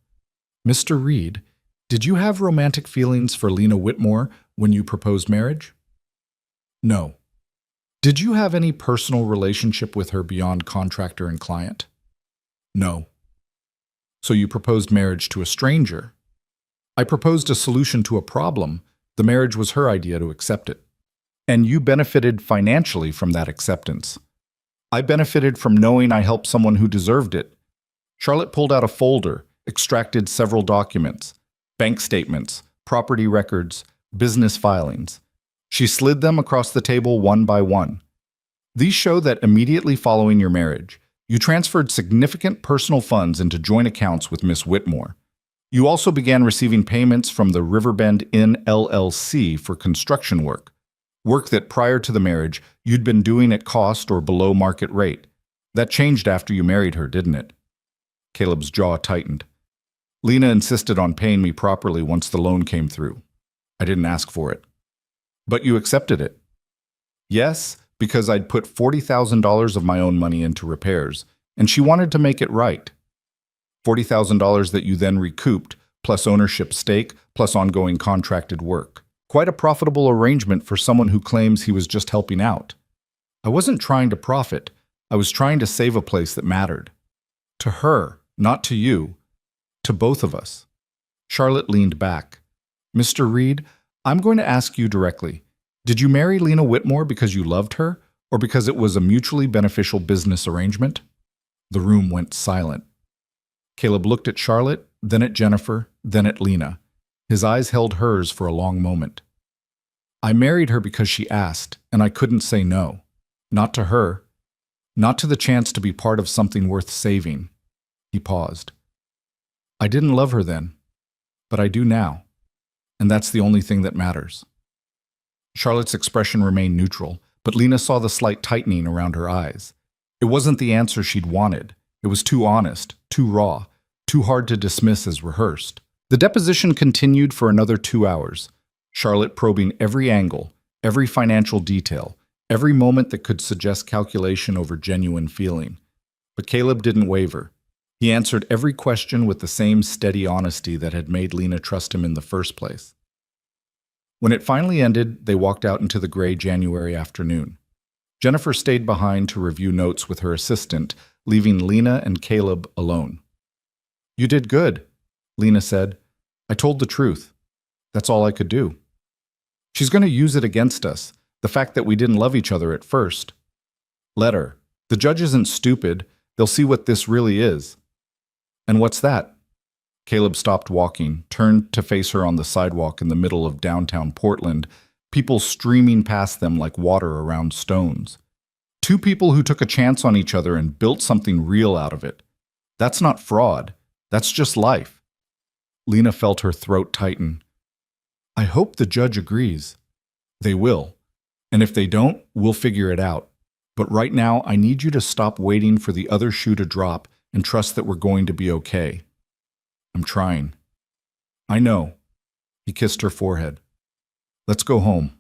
Mr. Reed, did you have romantic feelings for Lena Whitmore when you proposed marriage? No. Did you have any personal relationship with her beyond contractor and client? No. So you proposed marriage to a stranger. I proposed a solution to a problem. The marriage was her idea to accept it. And you benefited financially from that acceptance. I benefited from knowing I helped someone who deserved it. Charlotte pulled out a folder, extracted several documents, bank statements, property records, business filings. She slid them across the table one by one. These show that immediately following your marriage, you transferred significant personal funds into joint accounts with Miss Whitmore. You also began receiving payments from the Riverbend Inn LLC for construction work that prior to the marriage you'd been doing at cost or below market rate. That changed after you married her, didn't it? Caleb's jaw tightened. Lena insisted on paying me properly once the loan came through. I didn't ask for it. But you accepted it. Yes, because I'd put $40,000 of my own money into repairs, and she wanted to make it right. $40,000 that you then recouped, plus ownership stake, plus ongoing contracted work. Quite a profitable arrangement for someone who claims he was just helping out. I wasn't trying to profit. I was trying to save a place that mattered. To her, not to you. To both of us. Charlotte leaned back. Mr. Reed, I'm going to ask you directly. Did you marry Lena Whitmore because you loved her, or because it was a mutually beneficial business arrangement? The room went silent. Caleb looked at Charlotte, then at Jennifer, then at Lena. His eyes held hers for a long moment. I married her because she asked, and I couldn't say no. Not to her. Not to the chance to be part of something worth saving. He paused. I didn't love her then, but I do now, and that's the only thing that matters. Charlotte's expression remained neutral, but Lena saw the slight tightening around her eyes. It wasn't the answer she'd wanted. It was too honest, too raw, too hard to dismiss as rehearsed. The deposition continued for another 2 hours, Charlotte probing every angle, every financial detail, every moment that could suggest calculation over genuine feeling. But Caleb didn't waver. He answered every question with the same steady honesty that had made Lena trust him in the first place. When it finally ended, they walked out into the gray January afternoon. Jennifer stayed behind to review notes with her assistant, leaving Lena and Caleb alone. You did good, Lena said. I told the truth. That's all I could do. She's going to use it against us, the fact that we didn't love each other at first. Let her. The judge isn't stupid. They'll see what this really is. And what's that? Caleb stopped walking, turned to face her on the sidewalk in the middle of downtown Portland, people streaming past them like water around stones. Two people who took a chance on each other and built something real out of it. That's not fraud. That's just life. Lena felt her throat tighten. I hope the judge agrees. They will. And if they don't, we'll figure it out. But right now, I need you to stop waiting for the other shoe to drop and trust that we're going to be okay. I'm trying. I know. He kissed her forehead. Let's go home.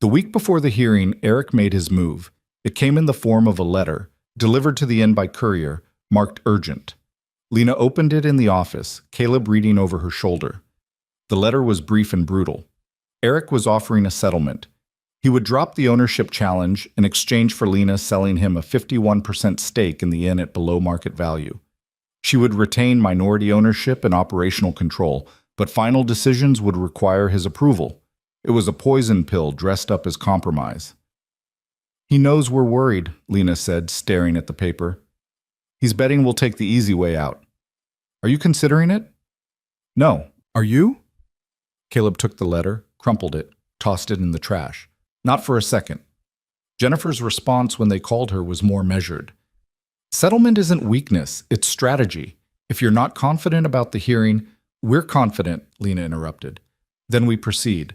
The week before the hearing, Eric made his move. It came in the form of a letter, delivered to the inn by courier, marked urgent. Lena opened it in the office, Caleb reading over her shoulder. The letter was brief and brutal. Eric was offering a settlement. He would drop the ownership challenge in exchange for Lena selling him a 51% stake in the inn at below market value. She would retain minority ownership and operational control, but final decisions would require his approval. It was a poison pill dressed up as compromise. He knows we're worried, Lena said, staring at the paper. He's betting we'll take the easy way out. Are you considering it? No. Are you? Caleb took the letter, crumpled it, tossed it in the trash. Not for a second. Jennifer's response when they called her was more measured. Settlement isn't weakness, it's strategy. If you're not confident about the hearing, we're confident, Lena interrupted. Then we proceed.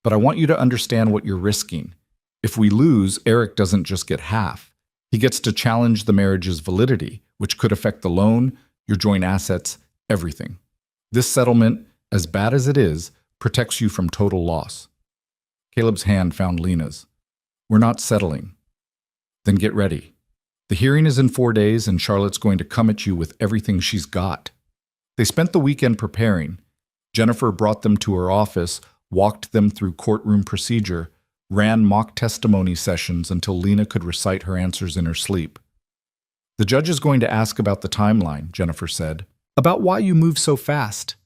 But I want you to understand what you're risking. If we lose, Eric doesn't just get half. He gets to challenge the marriage's validity, which could affect the loan, your joint assets, everything. This settlement, as bad as it is, protects you from total loss. Caleb's hand found Lena's. We're not settling. Then get ready. The hearing is in 4 days, and Charlotte's going to come at you with everything she's got. They spent the weekend preparing. Jennifer brought them to her office, walked them through courtroom procedure, ran mock testimony sessions until Lena could recite her answers in her sleep. The judge is going to ask about the timeline, Jennifer said. About why you move so fast.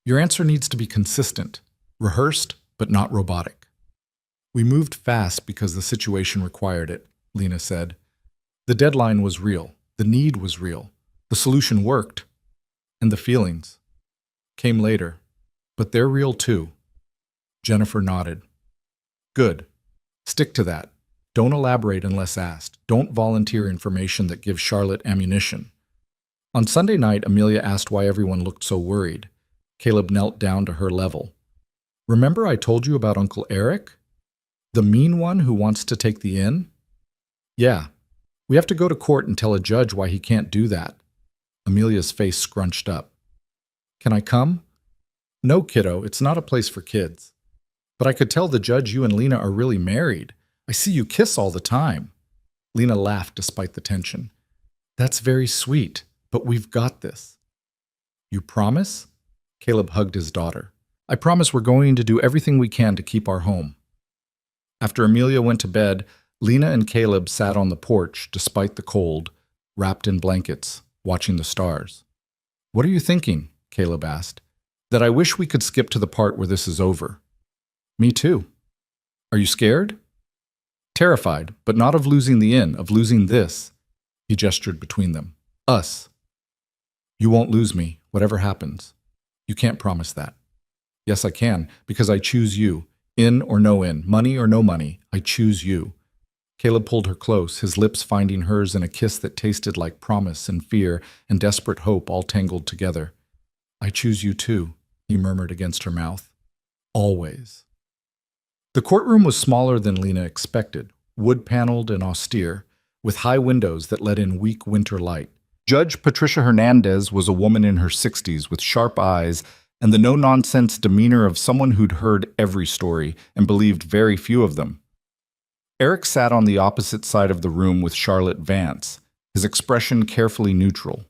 Your answer needs to be consistent, rehearsed, but not robotic. We moved fast because the situation required it, Lena said. The deadline was real. The need was real. The solution worked. And the feelings came later. But they're real too. Jennifer nodded. Good. Stick to that. Don't elaborate unless asked. Don't volunteer information that gives Charlotte ammunition. On Sunday night, Amelia asked why everyone looked so worried. Caleb knelt down to her level. Remember I told you about Uncle Eric? The mean one who wants to take the inn? Yeah. We have to go to court and tell a judge why he can't do that. Amelia's face scrunched up. Can I come? No, kiddo, it's not a place for kids. But I could tell the judge you and Lena are really married. I see you kiss all the time. Lena laughed despite the tension. That's very sweet, but we've got this. You promise? Caleb hugged his daughter. I promise we're going to do everything we can to keep our home. After Amelia went to bed, Lena and Caleb sat on the porch, despite the cold, wrapped in blankets, watching the stars. What are you thinking? Caleb asked. That I wish we could skip to the part where this is over. Me too. Are you scared? Terrified, but not of losing the inn, of losing this. He gestured between them. Us. You won't lose me, whatever happens. You can't promise that. Yes, I can, because I choose you. In or no in, money or no money, I choose you. Caleb pulled her close, his lips finding hers in a kiss that tasted like promise and fear and desperate hope all tangled together. I choose you too, he murmured against her mouth. Always. The courtroom was smaller than Lena expected, wood-paneled and austere, with high windows that let in weak winter light. Judge Patricia Hernandez was a woman in her 60s with sharp eyes and the no-nonsense demeanor of someone who'd heard every story and believed very few of them. Eric sat on the opposite side of the room with Charlotte Vance, his expression carefully neutral.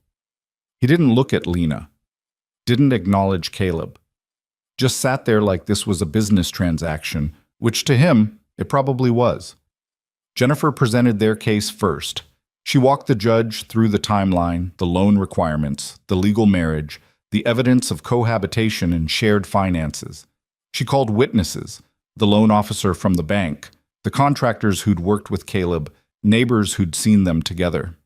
He didn't look at Lena, didn't acknowledge Caleb, just sat there like this was a business transaction, which to him, it probably was. Jennifer presented their case first. She walked the judge through the timeline, the loan requirements, the legal marriage, the evidence of cohabitation and shared finances. She called witnesses, the loan officer from the bank, the contractors who'd worked with Caleb, neighbors who'd seen them together.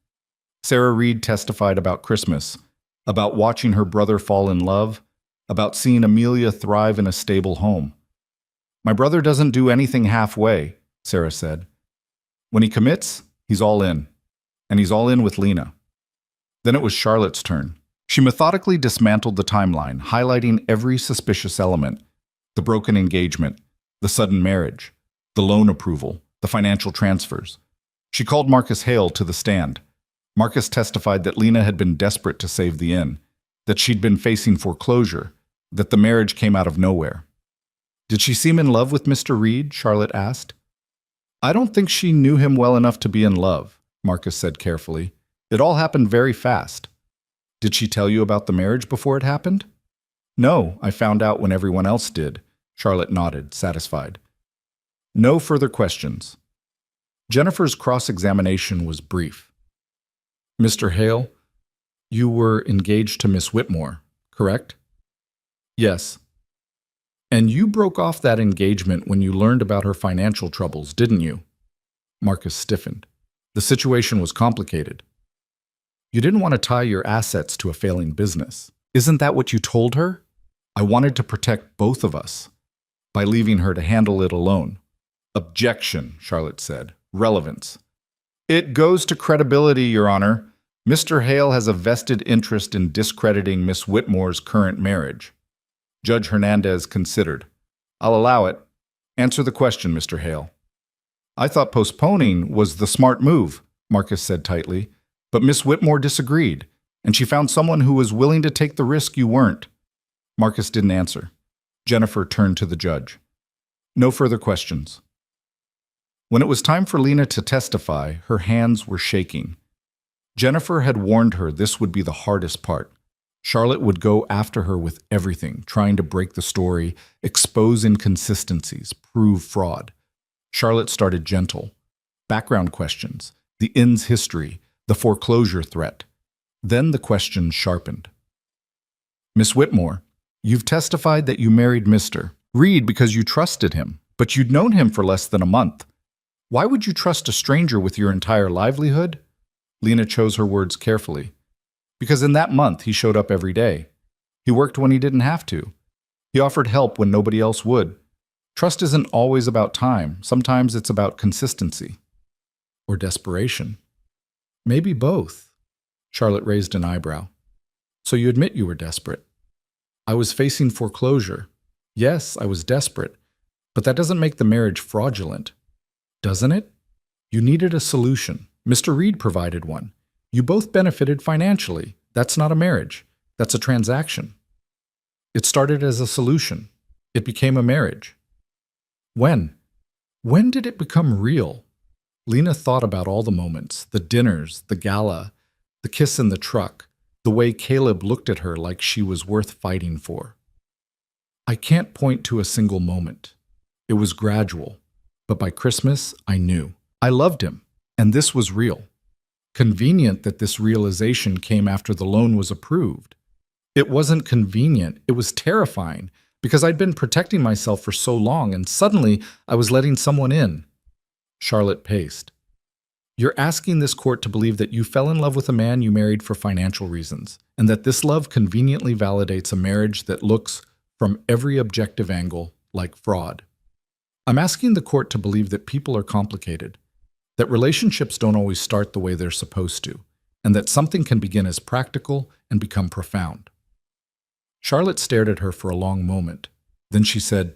Sarah Reed testified about Christmas, about watching her brother fall in love, about seeing Amelia thrive in a stable home. My brother doesn't do anything halfway, Sarah said. When he commits, he's all in. And he's all in with Lena. Then it was Charlotte's turn. She methodically dismantled the timeline, highlighting every suspicious element. The broken engagement, the sudden marriage, the loan approval, the financial transfers. She called Marcus Hale to the stand. Marcus testified that Lena had been desperate to save the inn, that she'd been facing foreclosure, that the marriage came out of nowhere. Did she seem in love with Mr. Reed? Charlotte asked. I don't think she knew him well enough to be in love, Marcus said carefully. It all happened very fast. Did she tell you about the marriage before it happened? No, I found out when everyone else did. Charlotte nodded, satisfied. No further questions. Jennifer's cross-examination was brief. Mr. Hale, you were engaged to Miss Whitmore, correct? Yes. And you broke off that engagement when you learned about her financial troubles, didn't you? Marcus stiffened. The situation was complicated. You didn't want to tie your assets to a failing business. Isn't that what you told her? I wanted to protect both of us. by leaving her to handle it alone. Objection, Charlotte said. Relevance. It goes to credibility, Your Honor. Mr. Hale has a vested interest in discrediting Miss Whitmore's current marriage. Judge Hernandez considered. I'll allow it. Answer the question, Mr. Hale. I thought postponing was the smart move, Marcus said tightly, but Miss Whitmore disagreed, and she found someone who was willing to take the risk you weren't. Marcus didn't answer. Jennifer turned to the judge. No further questions. When it was time for Lena to testify, her hands were shaking. Jennifer had warned her this would be the hardest part. Charlotte would go after her with everything, trying to break the story, expose inconsistencies, prove fraud. Charlotte started gentle. Background questions, the inn's history, the foreclosure threat. Then the questions sharpened. Miss Whitmore, you've testified that you married Mr. Reed because you trusted him, but you'd known him for less than a month. Why would you trust a stranger with your entire livelihood? Lena chose her words carefully. Because in that month, he showed up every day. He worked when he didn't have to. He offered help when nobody else would. Trust isn't always about time. Sometimes it's about consistency. Or desperation. Maybe both. Charlotte raised an eyebrow. So you admit you were desperate. I was facing foreclosure. Yes, I was desperate. But that doesn't make the marriage fraudulent. Doesn't it? You needed a solution. Mr. Reed provided one. You both benefited financially. That's not a marriage. That's a transaction. It started as a solution. It became a marriage. When? When did it become real? Lena thought about all the moments, the dinners, the gala, the kiss in the truck, the way Caleb looked at her like she was worth fighting for. I can't point to a single moment. It was gradual, but by Christmas, I knew. I loved him, and this was real. Convenient that this realization came after the loan was approved. It wasn't convenient, it was terrifying, because I'd been protecting myself for so long, and suddenly I was letting someone in. Charlotte paced. You're asking this court to believe that you fell in love with a man you married for financial reasons, and that this love conveniently validates a marriage that looks, from every objective angle, like fraud. I'm asking the court to believe that people are complicated, that relationships don't always start the way they're supposed to, and that something can begin as practical and become profound. Charlotte stared at her for a long moment. Then she said,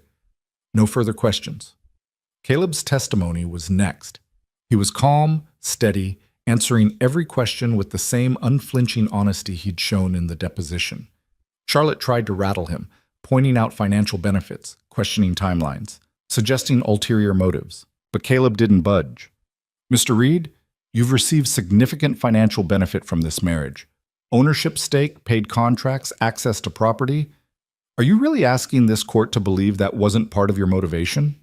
No further questions. Caleb's testimony was next. He was calm, steady, answering every question with the same unflinching honesty he'd shown in the deposition. Charlotte tried to rattle him, pointing out financial benefits, questioning timelines, suggesting ulterior motives. But Caleb didn't budge. Mr. Reed, you've received significant financial benefit from this marriage. Ownership stake, paid contracts, access to property. Are you really asking this court to believe that wasn't part of your motivation?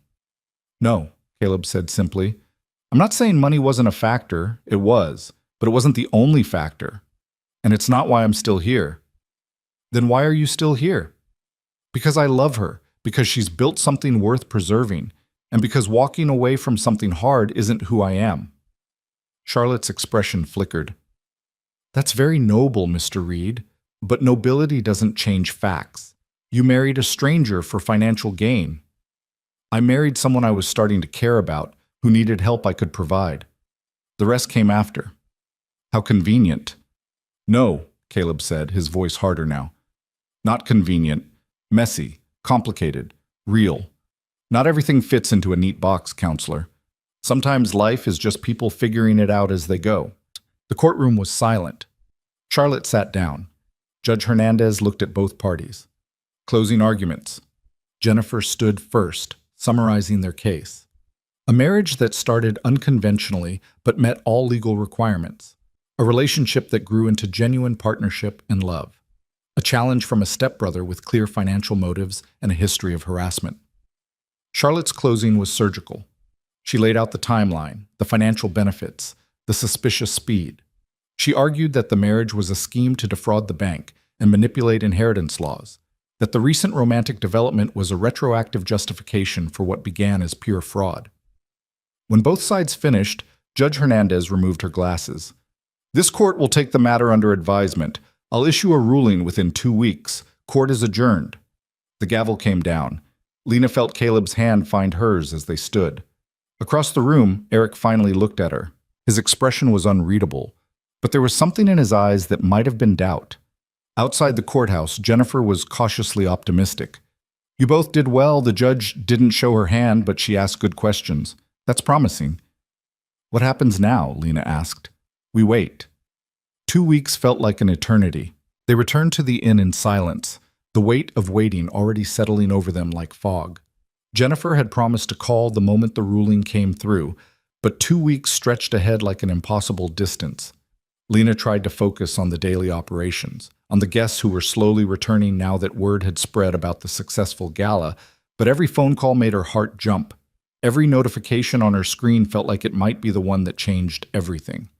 No, Caleb said simply. I'm not saying money wasn't a factor. It was, but it wasn't the only factor. And it's not why I'm still here. Then why are you still here? Because I love her, because she's built something worth preserving, and because walking away from something hard isn't who I am. Charlotte's expression flickered. That's very noble, Mr. Reed, but nobility doesn't change facts. You married a stranger for financial gain. I married someone I was starting to care about, who needed help I could provide. The rest came after. How convenient. No, Caleb said, his voice harder now. Not convenient, messy, complicated, real. Not everything fits into a neat box, counselor. Sometimes life is just people figuring it out as they go. The courtroom was silent. Charlotte sat down. Judge Hernandez looked at both parties. Closing arguments. Jennifer stood first, summarizing their case. A marriage that started unconventionally but met all legal requirements. A relationship that grew into genuine partnership and love. A challenge from a stepbrother with clear financial motives and a history of harassment. Charlotte's closing was surgical. She laid out the timeline, the financial benefits, the suspicious speed. She argued that the marriage was a scheme to defraud the bank and manipulate inheritance laws, that the recent romantic development was a retroactive justification for what began as pure fraud. When both sides finished, Judge Hernandez removed her glasses. This court will take the matter under advisement. I'll issue a ruling within 2 weeks. Court is adjourned. The gavel came down. Lena felt Caleb's hand find hers as they stood. Across the room, Eric finally looked at her. His expression was unreadable, but there was something in his eyes that might have been doubt. Outside the courthouse, Jennifer was cautiously optimistic. You both did well. The judge didn't show her hand, but she asked good questions. That's promising. What happens now? Lena asked. We wait. 2 weeks felt like an eternity. They returned to the inn in silence, the weight of waiting already settling over them like fog. Jennifer had promised to call the moment the ruling came through, but 2 weeks stretched ahead like an impossible distance. Lena tried to focus on the daily operations, on the guests who were slowly returning now that word had spread about the successful gala, but every phone call made her heart jump. Every notification on her screen felt like it might be the one that changed everything.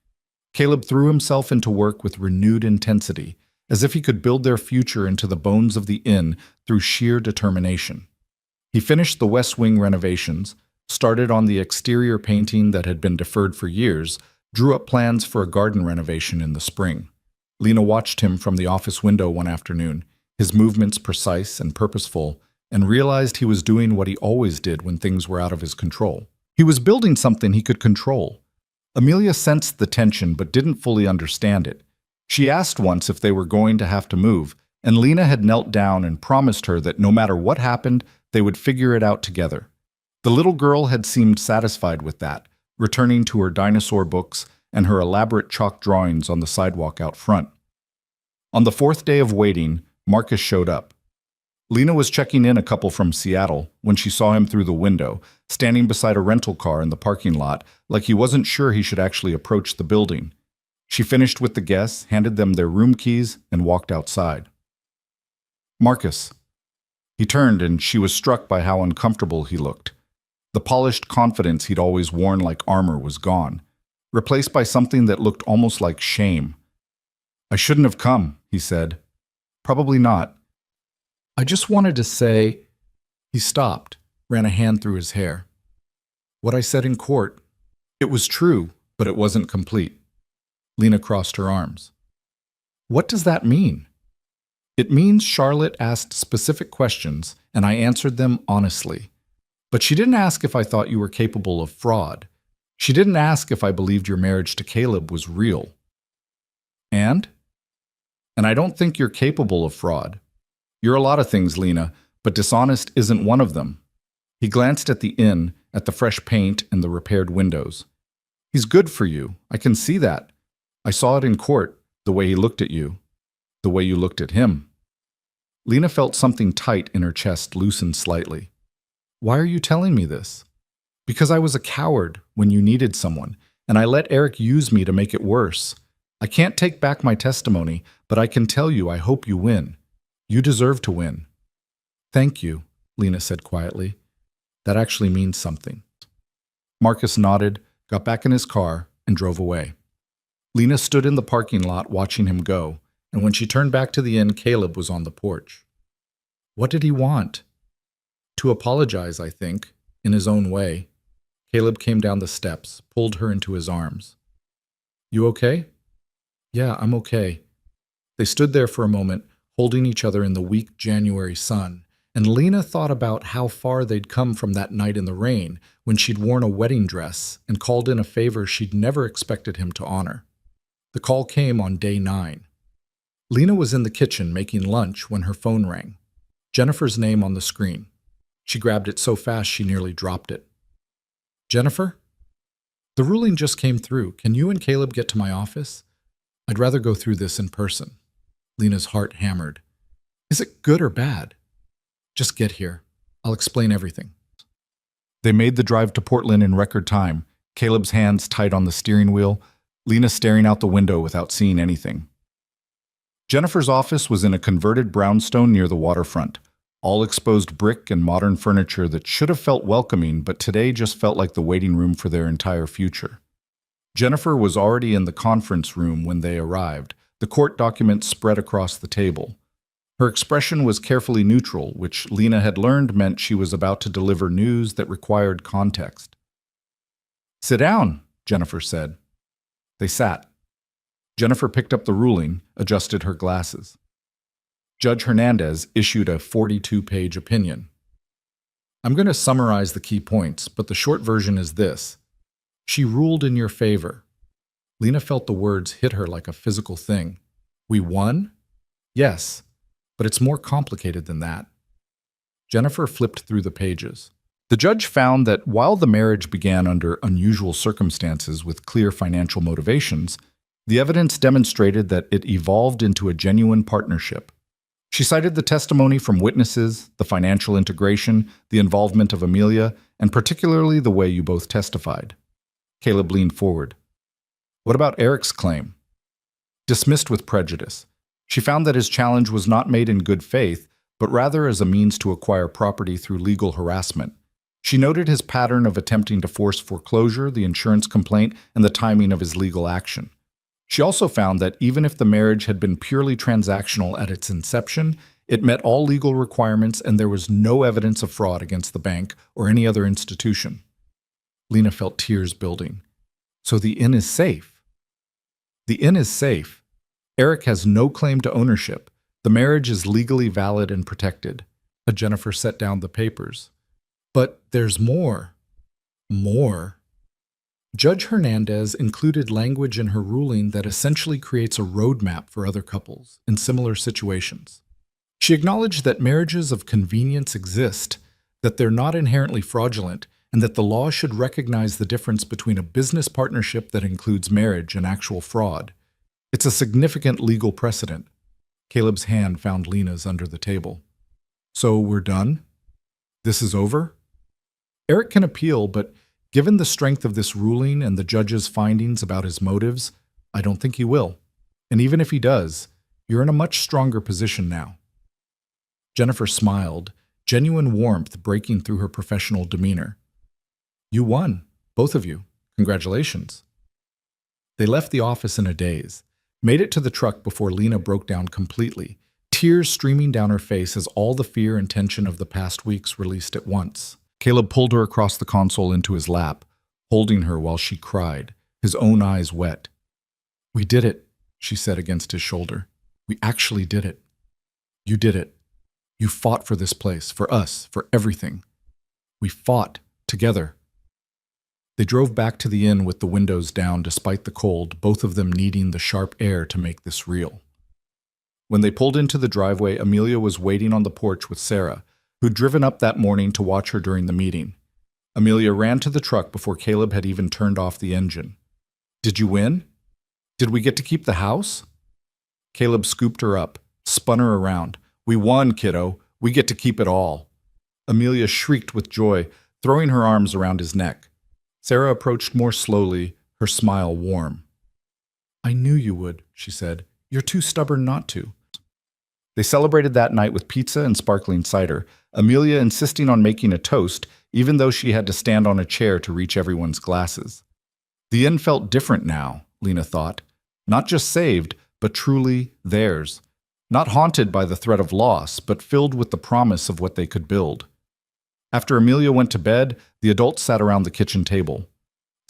Caleb threw himself into work with renewed intensity, as if he could build their future into the bones of the inn through sheer determination. He finished the West Wing renovations, started on the exterior painting that had been deferred for years, drew up plans for a garden renovation in the spring. Lena watched him from the office window one afternoon, his movements precise and purposeful, and realized he was doing what he always did when things were out of his control. He was building something he could control. Amelia sensed the tension but didn't fully understand it. She asked once if they were going to have to move, and Lena had knelt down and promised her that no matter what happened, they would figure it out together. The little girl had seemed satisfied with that, returning to her dinosaur books and her elaborate chalk drawings on the sidewalk out front. On the 4th day of waiting, Marcus showed up. Lena was checking in a couple from Seattle when she saw him through the window, standing beside a rental car in the parking lot, like he wasn't sure he should actually approach the building. She finished with the guests, handed them their room keys, and walked outside. Marcus. He turned, and she was struck by how uncomfortable he looked. The polished confidence he'd always worn like armor was gone, replaced by something that looked almost like shame. I shouldn't have come, he said. Probably not. I just wanted to say... He stopped, ran a hand through his hair. What I said in court. It was true, but it wasn't complete. Lena crossed her arms. What does that mean? It means Charlotte asked specific questions, and I answered them honestly. But she didn't ask if I thought you were capable of fraud. She didn't ask if I believed your marriage to Caleb was real. And I don't think you're capable of fraud. You're a lot of things, Lena, but dishonest isn't one of them. He glanced at the inn, at the fresh paint and the repaired windows. He's good for you. I can see that. I saw it in court, the way he looked at you, the way you looked at him. Lena felt something tight in her chest loosen slightly. Why are you telling me this? Because I was a coward when you needed someone, and I let Eric use me to make it worse. I can't take back my testimony, but I can tell you I hope you win. You deserve to win. Thank you, Lena said quietly. That actually means something. Marcus nodded, got back in his car, and drove away. Lena stood in the parking lot watching him go, and when she turned back to the inn, Caleb was on the porch. What did he want? To apologize, I think, in his own way. Caleb came down the steps, pulled her into his arms. You okay? Yeah, I'm okay. They stood there for a moment, holding each other in the weak January sun, and Lena thought about how far they'd come from that night in the rain when she'd worn a wedding dress and called in a favor she'd never expected him to honor. The call came on day 9. Lena was in the kitchen making lunch when her phone rang. Jennifer's name on the screen. She grabbed it so fast she nearly dropped it. Jennifer? The ruling just came through. Can you and Caleb get to my office? I'd rather go through this in person. Lena's heart hammered. Is it good or bad? Just get here. I'll explain everything. They made the drive to Portland in record time, Caleb's hands tight on the steering wheel, Lena staring out the window without seeing anything. Jennifer's office was in a converted brownstone near the waterfront, all exposed brick and modern furniture that should have felt welcoming, but today just felt like the waiting room for their entire future. Jennifer was already in the conference room when they arrived, the court documents spread across the table. Her expression was carefully neutral, which Lena had learned meant she was about to deliver news that required context. Sit down, Jennifer said. They sat. Jennifer picked up the ruling, adjusted her glasses. Judge Hernandez issued a 42-page opinion. I'm going to summarize the key points, but the short version is this. She ruled in your favor. Lena felt the words hit her like a physical thing. We won? Yes, but it's more complicated than that. Jennifer flipped through the pages. The judge found that while the marriage began under unusual circumstances with clear financial motivations, the evidence demonstrated that it evolved into a genuine partnership. She cited the testimony from witnesses, the financial integration, the involvement of Amelia, and particularly the way you both testified. Caleb leaned forward. What about Eric's claim? Dismissed with prejudice. She found that his challenge was not made in good faith, but rather as a means to acquire property through legal harassment. She noted his pattern of attempting to force foreclosure, the insurance complaint, and the timing of his legal action. She also found that even if the marriage had been purely transactional at its inception, it met all legal requirements and there was no evidence of fraud against the bank or any other institution. Lena felt tears building. So the inn is safe. The inn is safe. Eric has no claim to ownership. The marriage is legally valid and protected. Jennifer set down the papers. But there's more. More. Judge Hernandez included language in her ruling that essentially creates a roadmap for other couples in similar situations. She acknowledged that marriages of convenience exist, that they're not inherently fraudulent, and that the law should recognize the difference between a business partnership that includes marriage and actual fraud. It's a significant legal precedent. Caleb's hand found Lena's under the table. So we're done? This is over? Eric can appeal, but given the strength of this ruling and the judge's findings about his motives, I don't think he will. And even if he does, you're in a much stronger position now. Jennifer smiled, genuine warmth breaking through her professional demeanor. You won, both of you. Congratulations. They left the office in a daze, made it to the truck before Lena broke down completely, tears streaming down her face as all the fear and tension of the past weeks released at once. Caleb pulled her across the console into his lap, holding her while she cried, his own eyes wet. We did it, she said against his shoulder. We actually did it. You did it. You fought for this place, for us, for everything. We fought together. They drove back to the inn with the windows down despite the cold, both of them needing the sharp air to make this real. When they pulled into the driveway, Amelia was waiting on the porch with Sarah, who'd driven up that morning to watch her during the meeting. Amelia ran to the truck before Caleb had even turned off the engine. Did you win? Did we get to keep the house? Caleb scooped her up, spun her around. We won, kiddo. We get to keep it all. Amelia shrieked with joy, throwing her arms around his neck. Sarah approached more slowly, her smile warm. I knew you would, she said. You're too stubborn not to. They celebrated that night with pizza and sparkling cider, Amelia insisting on making a toast, even though she had to stand on a chair to reach everyone's glasses. The inn felt different now, Lena thought. Not just saved, but truly theirs. Not haunted by the threat of loss, but filled with the promise of what they could build. After Amelia went to bed, the adults sat around the kitchen table.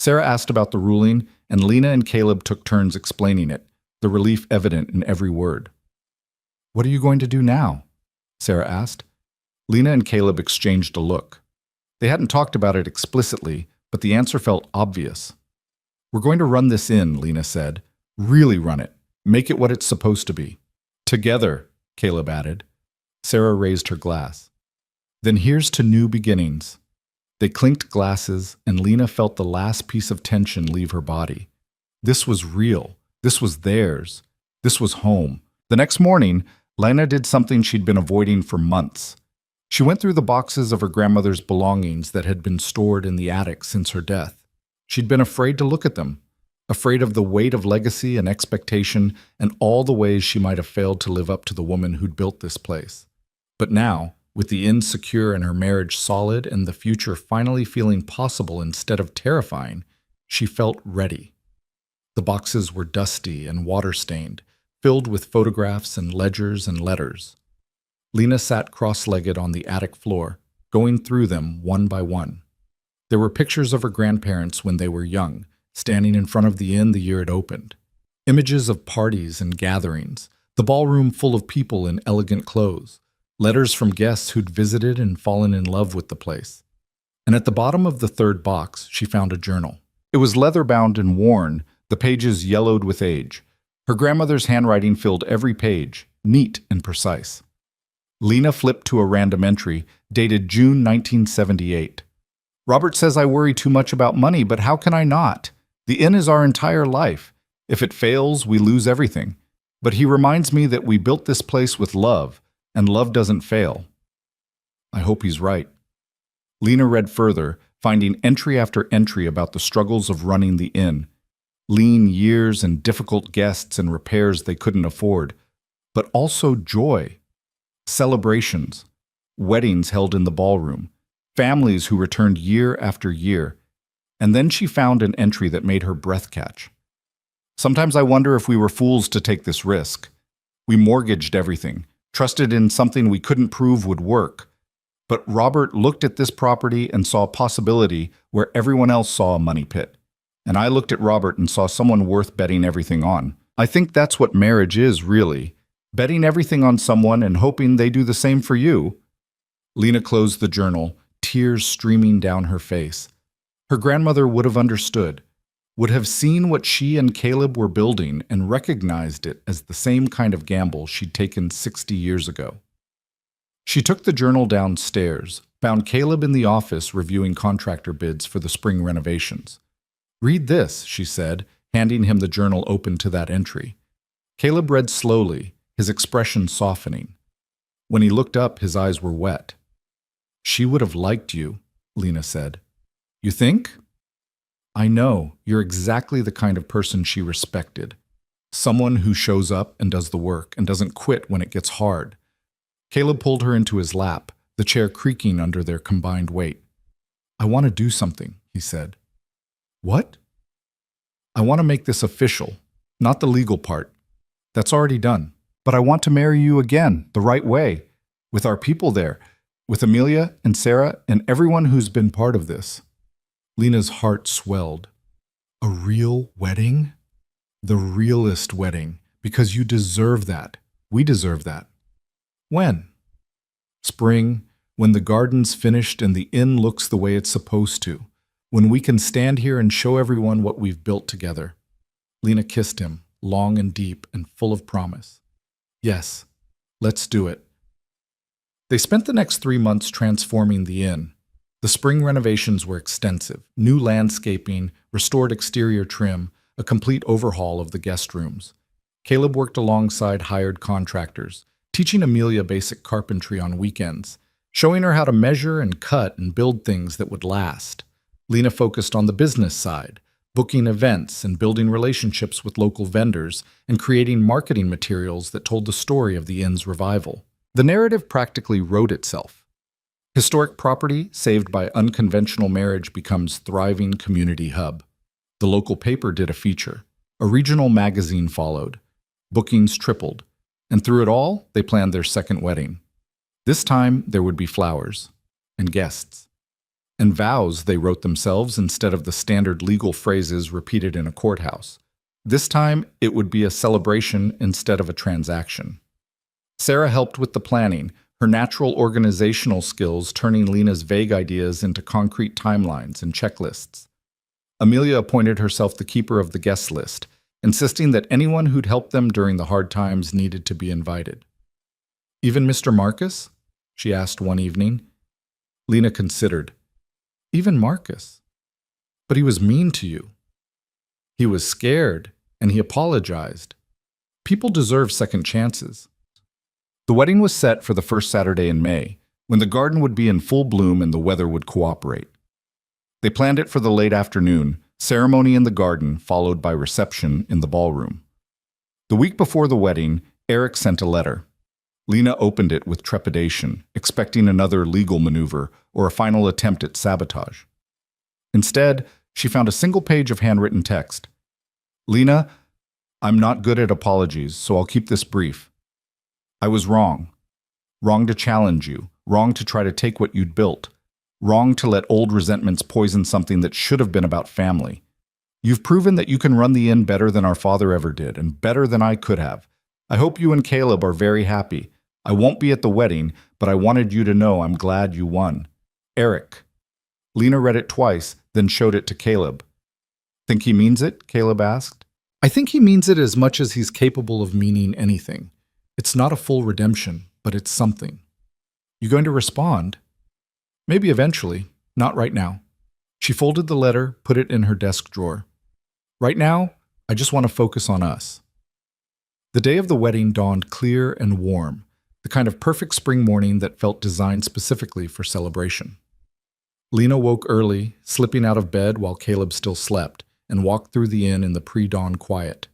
Sarah asked about the ruling, and Lena and Caleb took turns explaining it, the relief evident in every word. What are you going to do now? Sarah asked. Lena and Caleb exchanged a look. They hadn't talked about it explicitly, but the answer felt obvious. We're going to run this in, Lena said. Really run it. Make it what it's supposed to be. Together, Caleb added. Sarah raised her glass. Then here's to new beginnings. They clinked glasses, and Lena felt the last piece of tension leave her body. This was real. This was theirs. This was home. The next morning, Lena did something she'd been avoiding for months. She went through the boxes of her grandmother's belongings that had been stored in the attic since her death. She'd been afraid to look at them, afraid of the weight of legacy and expectation and all the ways she might have failed to live up to the woman who'd built this place. But now, with the inn secure and her marriage solid and the future finally feeling possible instead of terrifying, she felt ready. The boxes were dusty and water-stained, filled with photographs and ledgers and letters. Lena sat cross-legged on the attic floor, going through them one by one. There were pictures of her grandparents when they were young, standing in front of the inn the year it opened. Images of parties and gatherings, the ballroom full of people in elegant clothes, letters from guests who'd visited and fallen in love with the place. And at the bottom of the third box, she found a journal. It was leather-bound and worn, the pages yellowed with age. Her grandmother's handwriting filled every page, neat and precise. Lena flipped to a random entry, dated June 1978. Robert says I worry too much about money, but how can I not? The inn is our entire life. If it fails, we lose everything. But he reminds me that we built this place with love, and love doesn't fail. I hope he's right. Lena read further, finding entry after entry about the struggles of running the inn. Lean years and difficult guests and repairs they couldn't afford, but also joy. Celebrations, weddings held in the ballroom, families who returned year after year. And then she found an entry that made her breath catch. Sometimes I wonder if we were fools to take this risk. We mortgaged everything, trusted in something we couldn't prove would work. But Robert looked at this property and saw a possibility where everyone else saw a money pit. And I looked at Robert and saw someone worth betting everything on. I think that's what marriage is, really. Betting everything on someone and hoping they do the same for you. Lena closed the journal, tears streaming down her face. Her grandmother would have understood, would have seen what she and Caleb were building and recognized it as the same kind of gamble she'd taken 60 years ago. She took the journal downstairs, found Caleb in the office reviewing contractor bids for the spring renovations. "Read this," she said, handing him the journal open to that entry. Caleb read slowly, his expression softening. When he looked up, his eyes were wet. "She would have liked you," Lena said. "You think?" "I know, you're exactly the kind of person she respected. Someone who shows up and does the work and doesn't quit when it gets hard." Caleb pulled her into his lap, the chair creaking under their combined weight. "I want to do something," he said. "What?" "I want to make this official, not the legal part. That's already done. But I want to marry you again, the right way, with our people there, with Amelia and Sarah and everyone who's been part of this." Lena's heart swelled. "A real wedding? The realest wedding, because you deserve that. We deserve that." "When?" "Spring, when the garden's finished and the inn looks the way it's supposed to, when we can stand here and show everyone what we've built together." Lena kissed him, long and deep and full of promise. "Yes, let's do it." They spent the next 3 months transforming the inn. The spring renovations were extensive: new landscaping, restored exterior trim, a complete overhaul of the guest rooms. Caleb worked alongside hired contractors, teaching Amelia basic carpentry on weekends, showing her how to measure and cut and build things that would last. Lena focused on the business side, booking events and building relationships with local vendors and creating marketing materials that told the story of the inn's revival. The narrative practically wrote itself. Historic property saved by unconventional marriage becomes thriving community hub. The local paper did a feature. A regional magazine followed. Bookings tripled. And through it all, they planned their second wedding. This time, there would be flowers and guests. And vows they wrote themselves instead of the standard legal phrases repeated in a courthouse. This time, it would be a celebration instead of a transaction. Sarah helped with the planning, her natural organizational skills turning Lena's vague ideas into concrete timelines and checklists. Amelia appointed herself the keeper of the guest list, insisting that anyone who'd helped them during the hard times needed to be invited. "Even Mr. Marcus?" she asked one evening. Lena considered. "Even Marcus? But he was mean to you." "He was scared, and he apologized. People deserve second chances." The wedding was set for the first Saturday in May, when the garden would be in full bloom and the weather would cooperate. They planned it for the late afternoon, ceremony in the garden followed by reception in the ballroom. The week before the wedding, Eric sent a letter. Lena opened it with trepidation, expecting another legal maneuver or a final attempt at sabotage. Instead, she found a single page of handwritten text. "Lena, I'm not good at apologies, so I'll keep this brief. I was wrong. Wrong to challenge you. Wrong to try to take what you'd built. Wrong to let old resentments poison something that should have been about family. You've proven that you can run the inn better than our father ever did, and better than I could have. I hope you and Caleb are very happy. I won't be at the wedding, but I wanted you to know I'm glad you won. Eric. Lena read it twice, then showed it to Caleb. Think he means it? Caleb asked. I think he means it as much as he's capable of meaning anything. It's not a full redemption, but it's something. You going to respond? Maybe eventually, not right now. She folded the letter, put it in her desk drawer. Right now, I just want to focus on us. The day of the wedding dawned clear and warm, the kind of perfect spring morning that felt designed specifically for celebration. Lena woke early, slipping out of bed while Caleb still slept, and walked through the inn in the pre-dawn quiet.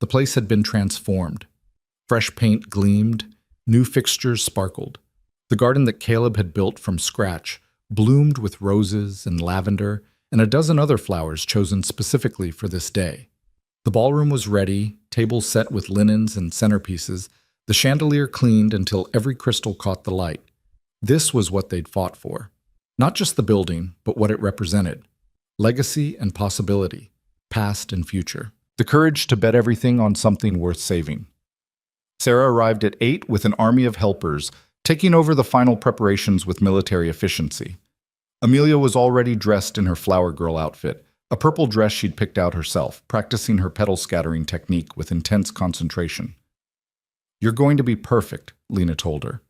The place had been transformed. Fresh paint gleamed, new fixtures sparkled. The garden that Caleb had built from scratch bloomed with roses and lavender and a dozen other flowers chosen specifically for this day. The ballroom was ready, tables set with linens and centerpieces, the chandelier cleaned until every crystal caught the light. This was what they'd fought for. Not just the building, but what it represented. Legacy and possibility, past and future. The courage to bet everything on something worth saving. Sarah arrived at 8 with an army of helpers, taking over the final preparations with military efficiency. Amelia was already dressed in her flower girl outfit, a purple dress she'd picked out herself, practicing her petal scattering technique with intense concentration. You're going to be perfect, Lena told her.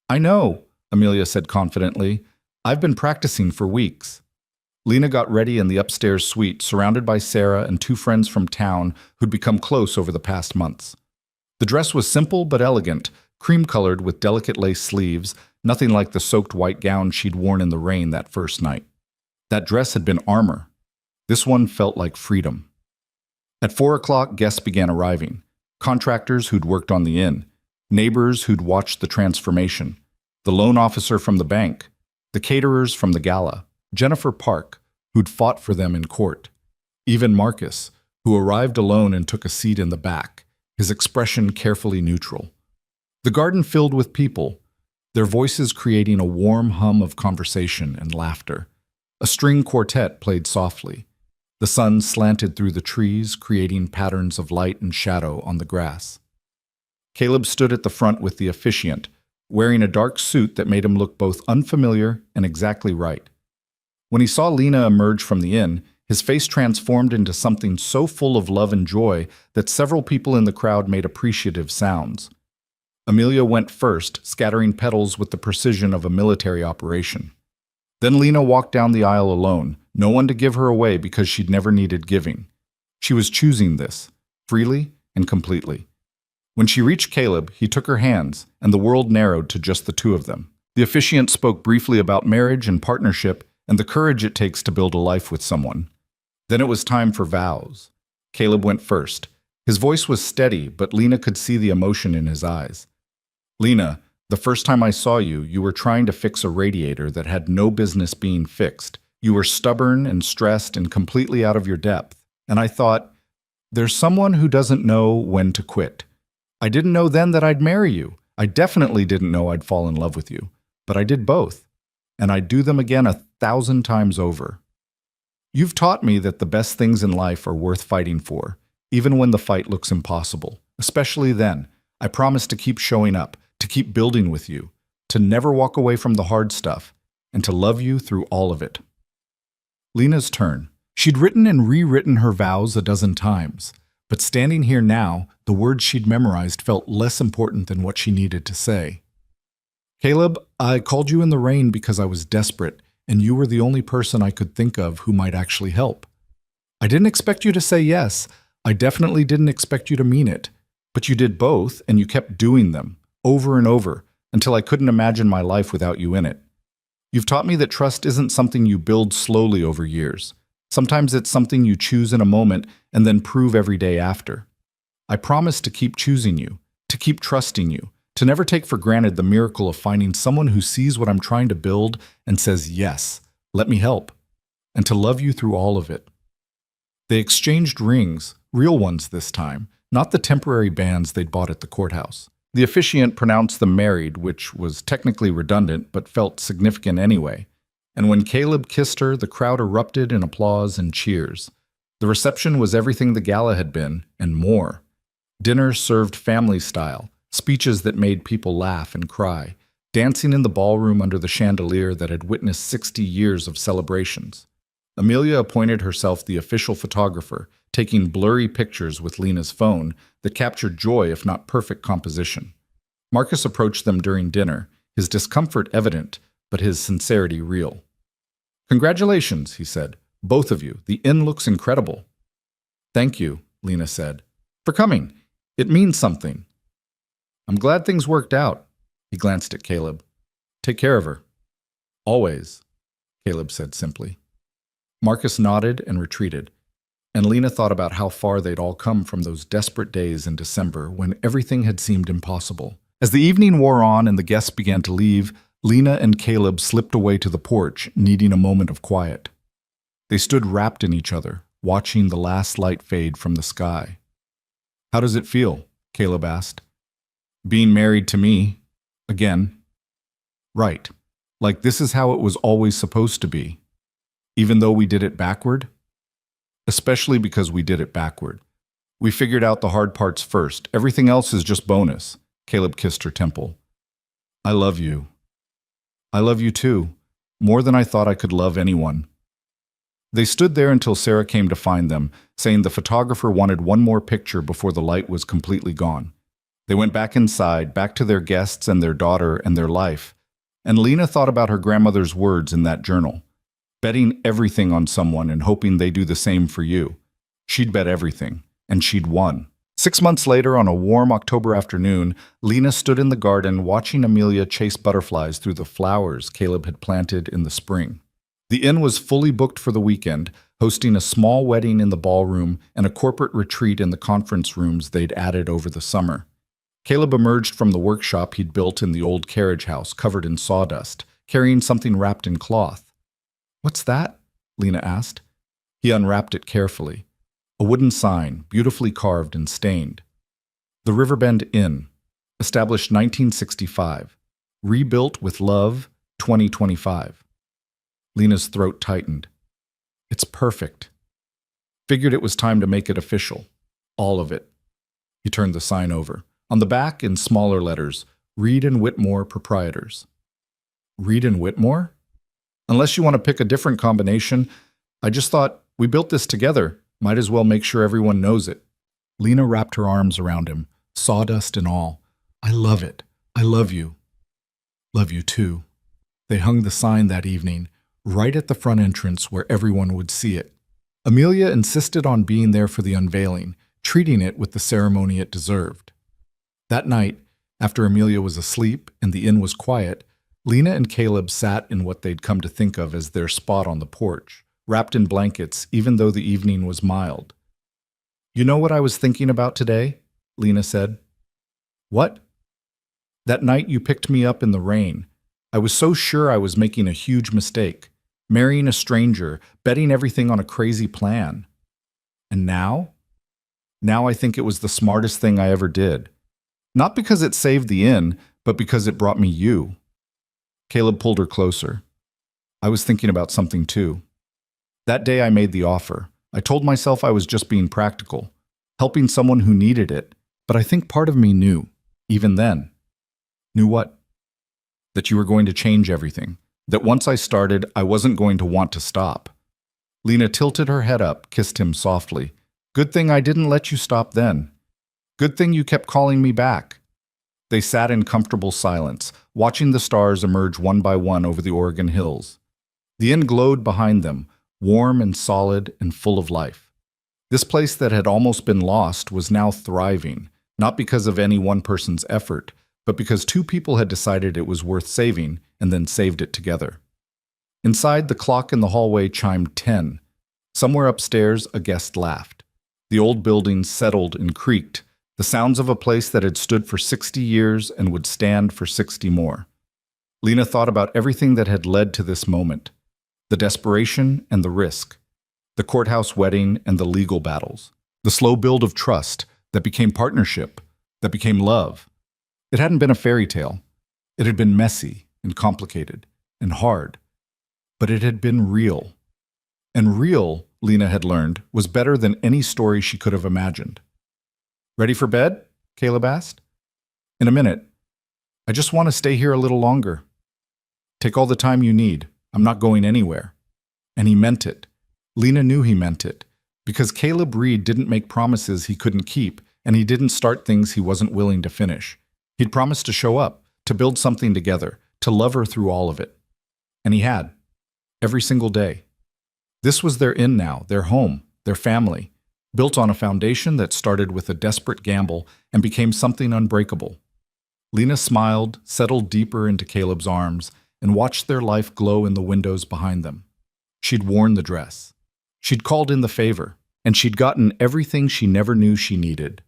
I know, Amelia said confidently. I've been practicing for weeks. Lena got ready in the upstairs suite, surrounded by Sarah and 2 friends from town who'd become close over the past months. The dress was simple but elegant, cream-colored with delicate lace sleeves, nothing like the soaked white gown she'd worn in the rain that first night. That dress had been armor. This one felt like freedom. At 4 o'clock, guests began arriving. Contractors who'd worked on the inn, neighbors who'd watched the transformation, the loan officer from the bank, the caterers from the gala, Jennifer Park, who'd fought for them in court, even Marcus, who arrived alone and took a seat in the back, his expression carefully neutral. The garden filled with people, their voices creating a warm hum of conversation and laughter. A string quartet played softly. The sun slanted through the trees, creating patterns of light and shadow on the grass. Caleb stood at the front with the officiant, wearing a dark suit that made him look both unfamiliar and exactly right. When he saw Lena emerge from the inn, his face transformed into something so full of love and joy that several people in the crowd made appreciative sounds. Amelia went first, scattering petals with the precision of a military operation. Then Lena walked down the aisle alone, no one to give her away because she'd never needed giving. She was choosing this, freely and completely. When she reached Caleb, he took her hands, and the world narrowed to just the 2 of them. The officiant spoke briefly about marriage and partnership and the courage it takes to build a life with someone. Then it was time for vows. Caleb went first. His voice was steady, but Lena could see the emotion in his eyes. Lena, the first time I saw you, you were trying to fix a radiator that had no business being fixed. You were stubborn and stressed and completely out of your depth. And I thought, there's someone who doesn't know when to quit. I didn't know then that I'd marry you. I definitely didn't know I'd fall in love with you. But I did both. And I'd do them again 1,000 times over. You've taught me that the best things in life are worth fighting for, even when the fight looks impossible. Especially then, I promise to keep showing up, to keep building with you, to never walk away from the hard stuff, and to love you through all of it. Lena's turn. She'd written and rewritten her vows 12 times, but standing here now, the words she'd memorized felt less important than what she needed to say. Caleb, I called you in the rain because I was desperate, and you were the only person I could think of who might actually help. I didn't expect you to say yes. I definitely didn't expect you to mean it. But you did both, and you kept doing them, over and over, until I couldn't imagine my life without you in it. You've taught me that trust isn't something you build slowly over years. Sometimes it's something you choose in a moment and then prove every day after. I promise to keep choosing you, to keep trusting you, to never take for granted the miracle of finding someone who sees what I'm trying to build and says, yes, let me help, and to love you through all of it. They exchanged rings, real ones this time, not the temporary bands they'd bought at the courthouse. The officiant pronounced them married, which was technically redundant but felt significant anyway. And when Caleb kissed her, the crowd erupted in applause and cheers. The reception was everything the gala had been, and more. Dinner served family style, Speeches that made people laugh and cry, dancing in the ballroom under the chandelier that had witnessed 60 years of celebrations. Amelia appointed herself the official photographer, taking blurry pictures with Lena's phone that captured joy if not perfect composition. Marcus approached them during dinner, his discomfort evident, but his sincerity real. "Congratulations," he said. "Both of you. The inn looks incredible." "Thank you," Lena said, "for coming. It means something." "I'm glad things worked out." He glanced at Caleb. "Take care of her." "Always," Caleb said simply. Marcus nodded and retreated, and Lena thought about how far they'd all come from those desperate days in December when everything had seemed impossible. As the evening wore on and the guests began to leave, Lena and Caleb slipped away to the porch, needing a moment of quiet. They stood wrapped in each other, watching the last light fade from the sky. "How does it feel?" Caleb asked. "Being married to me. Again." "Right. Like this is how it was always supposed to be. Even though we did it backward?" "Especially because we did it backward. We figured out the hard parts first. Everything else is just bonus." Caleb kissed her temple. "I love you." "I love you too. More than I thought I could love anyone." They stood there until Sarah came to find them, saying the photographer wanted one more picture before the light was completely gone. They went back inside, back to their guests and their daughter and their life, and Lena thought about her grandmother's words in that journal. Betting everything on someone and hoping they do the same for you. She'd bet everything, and she'd won. 6 months later, on a warm October afternoon, Lena stood in the garden watching Amelia chase butterflies through the flowers Caleb had planted in the spring. The inn was fully booked for the weekend, hosting a small wedding in the ballroom and a corporate retreat in the conference rooms they'd added over the summer. Caleb emerged from the workshop he'd built in the old carriage house covered in sawdust, carrying something wrapped in cloth. "What's that?" Lena asked. He unwrapped it carefully. A wooden sign, beautifully carved and stained. "The Riverbend Inn, established 1965. Rebuilt with love, 2025. Lena's throat tightened. "It's perfect." Figured it was time to make it official. All of it. He turned the sign over. On the back, in smaller letters, Reed and Whitmore Proprietors. "Reed and Whitmore? Unless you want to pick a different combination, I just thought, we built this together. Might as well make sure everyone knows it." Lena wrapped her arms around him, sawdust and all. "I love it. I love you." "Love you too." They hung the sign that evening, right at the front entrance where everyone would see it. Amelia insisted on being there for the unveiling, treating it with the ceremony it deserved. That night, after Amelia was asleep and the inn was quiet, Lena and Caleb sat in what they'd come to think of as their spot on the porch, wrapped in blankets even though the evening was mild. "You know what I was thinking about today?" Lena said. "What?" "That night you picked me up in the rain. I was so sure I was making a huge mistake, marrying a stranger, betting everything on a crazy plan. And now? Now I think it was the smartest thing I ever did. Not because it saved the inn, but because it brought me you." Caleb pulled her closer. "I was thinking about something too. That day I made the offer. I told myself I was just being practical, helping someone who needed it, but I think part of me knew, even then." "Knew what?" "That you were going to change everything. That once I started, I wasn't going to want to stop." Lena tilted her head up, kissed him softly. "Good thing I didn't let you stop then. Good thing you kept calling me back." They sat in comfortable silence, watching the stars emerge one by one over the Oregon hills. The inn glowed behind them, warm and solid and full of life. This place that had almost been lost was now thriving, not because of any one person's effort, but because two people had decided it was worth saving and then saved it together. Inside, the clock in the hallway chimed 10. Somewhere upstairs, a guest laughed. The old building settled and creaked, the sounds of a place that had stood for 60 years and would stand for 60 more. Lena thought about everything that had led to this moment. The desperation and the risk, the courthouse wedding and the legal battles, the slow build of trust that became partnership, that became love. It hadn't been a fairy tale. It had been messy and complicated and hard, but it had been real. And real, Lena had learned, was better than any story she could have imagined. "Ready for bed?" Caleb asked. In a minute. I just want to stay here a little longer. Take all the time you need. I'm not going anywhere. And he meant it. Lena knew he meant it, because Caleb Reed didn't make promises he couldn't keep, and he didn't start things he wasn't willing to finish. He'd promised to show up, to build something together, to love her through all of it. And he had. Every single day. This was their inn now, their home, their family, built on a foundation that started with a desperate gamble and became something unbreakable. Lena smiled, settled deeper into Caleb's arms, and watched their life glow in the windows behind them. She'd worn the dress. She'd called in the favor, and she'd gotten everything she never knew she needed.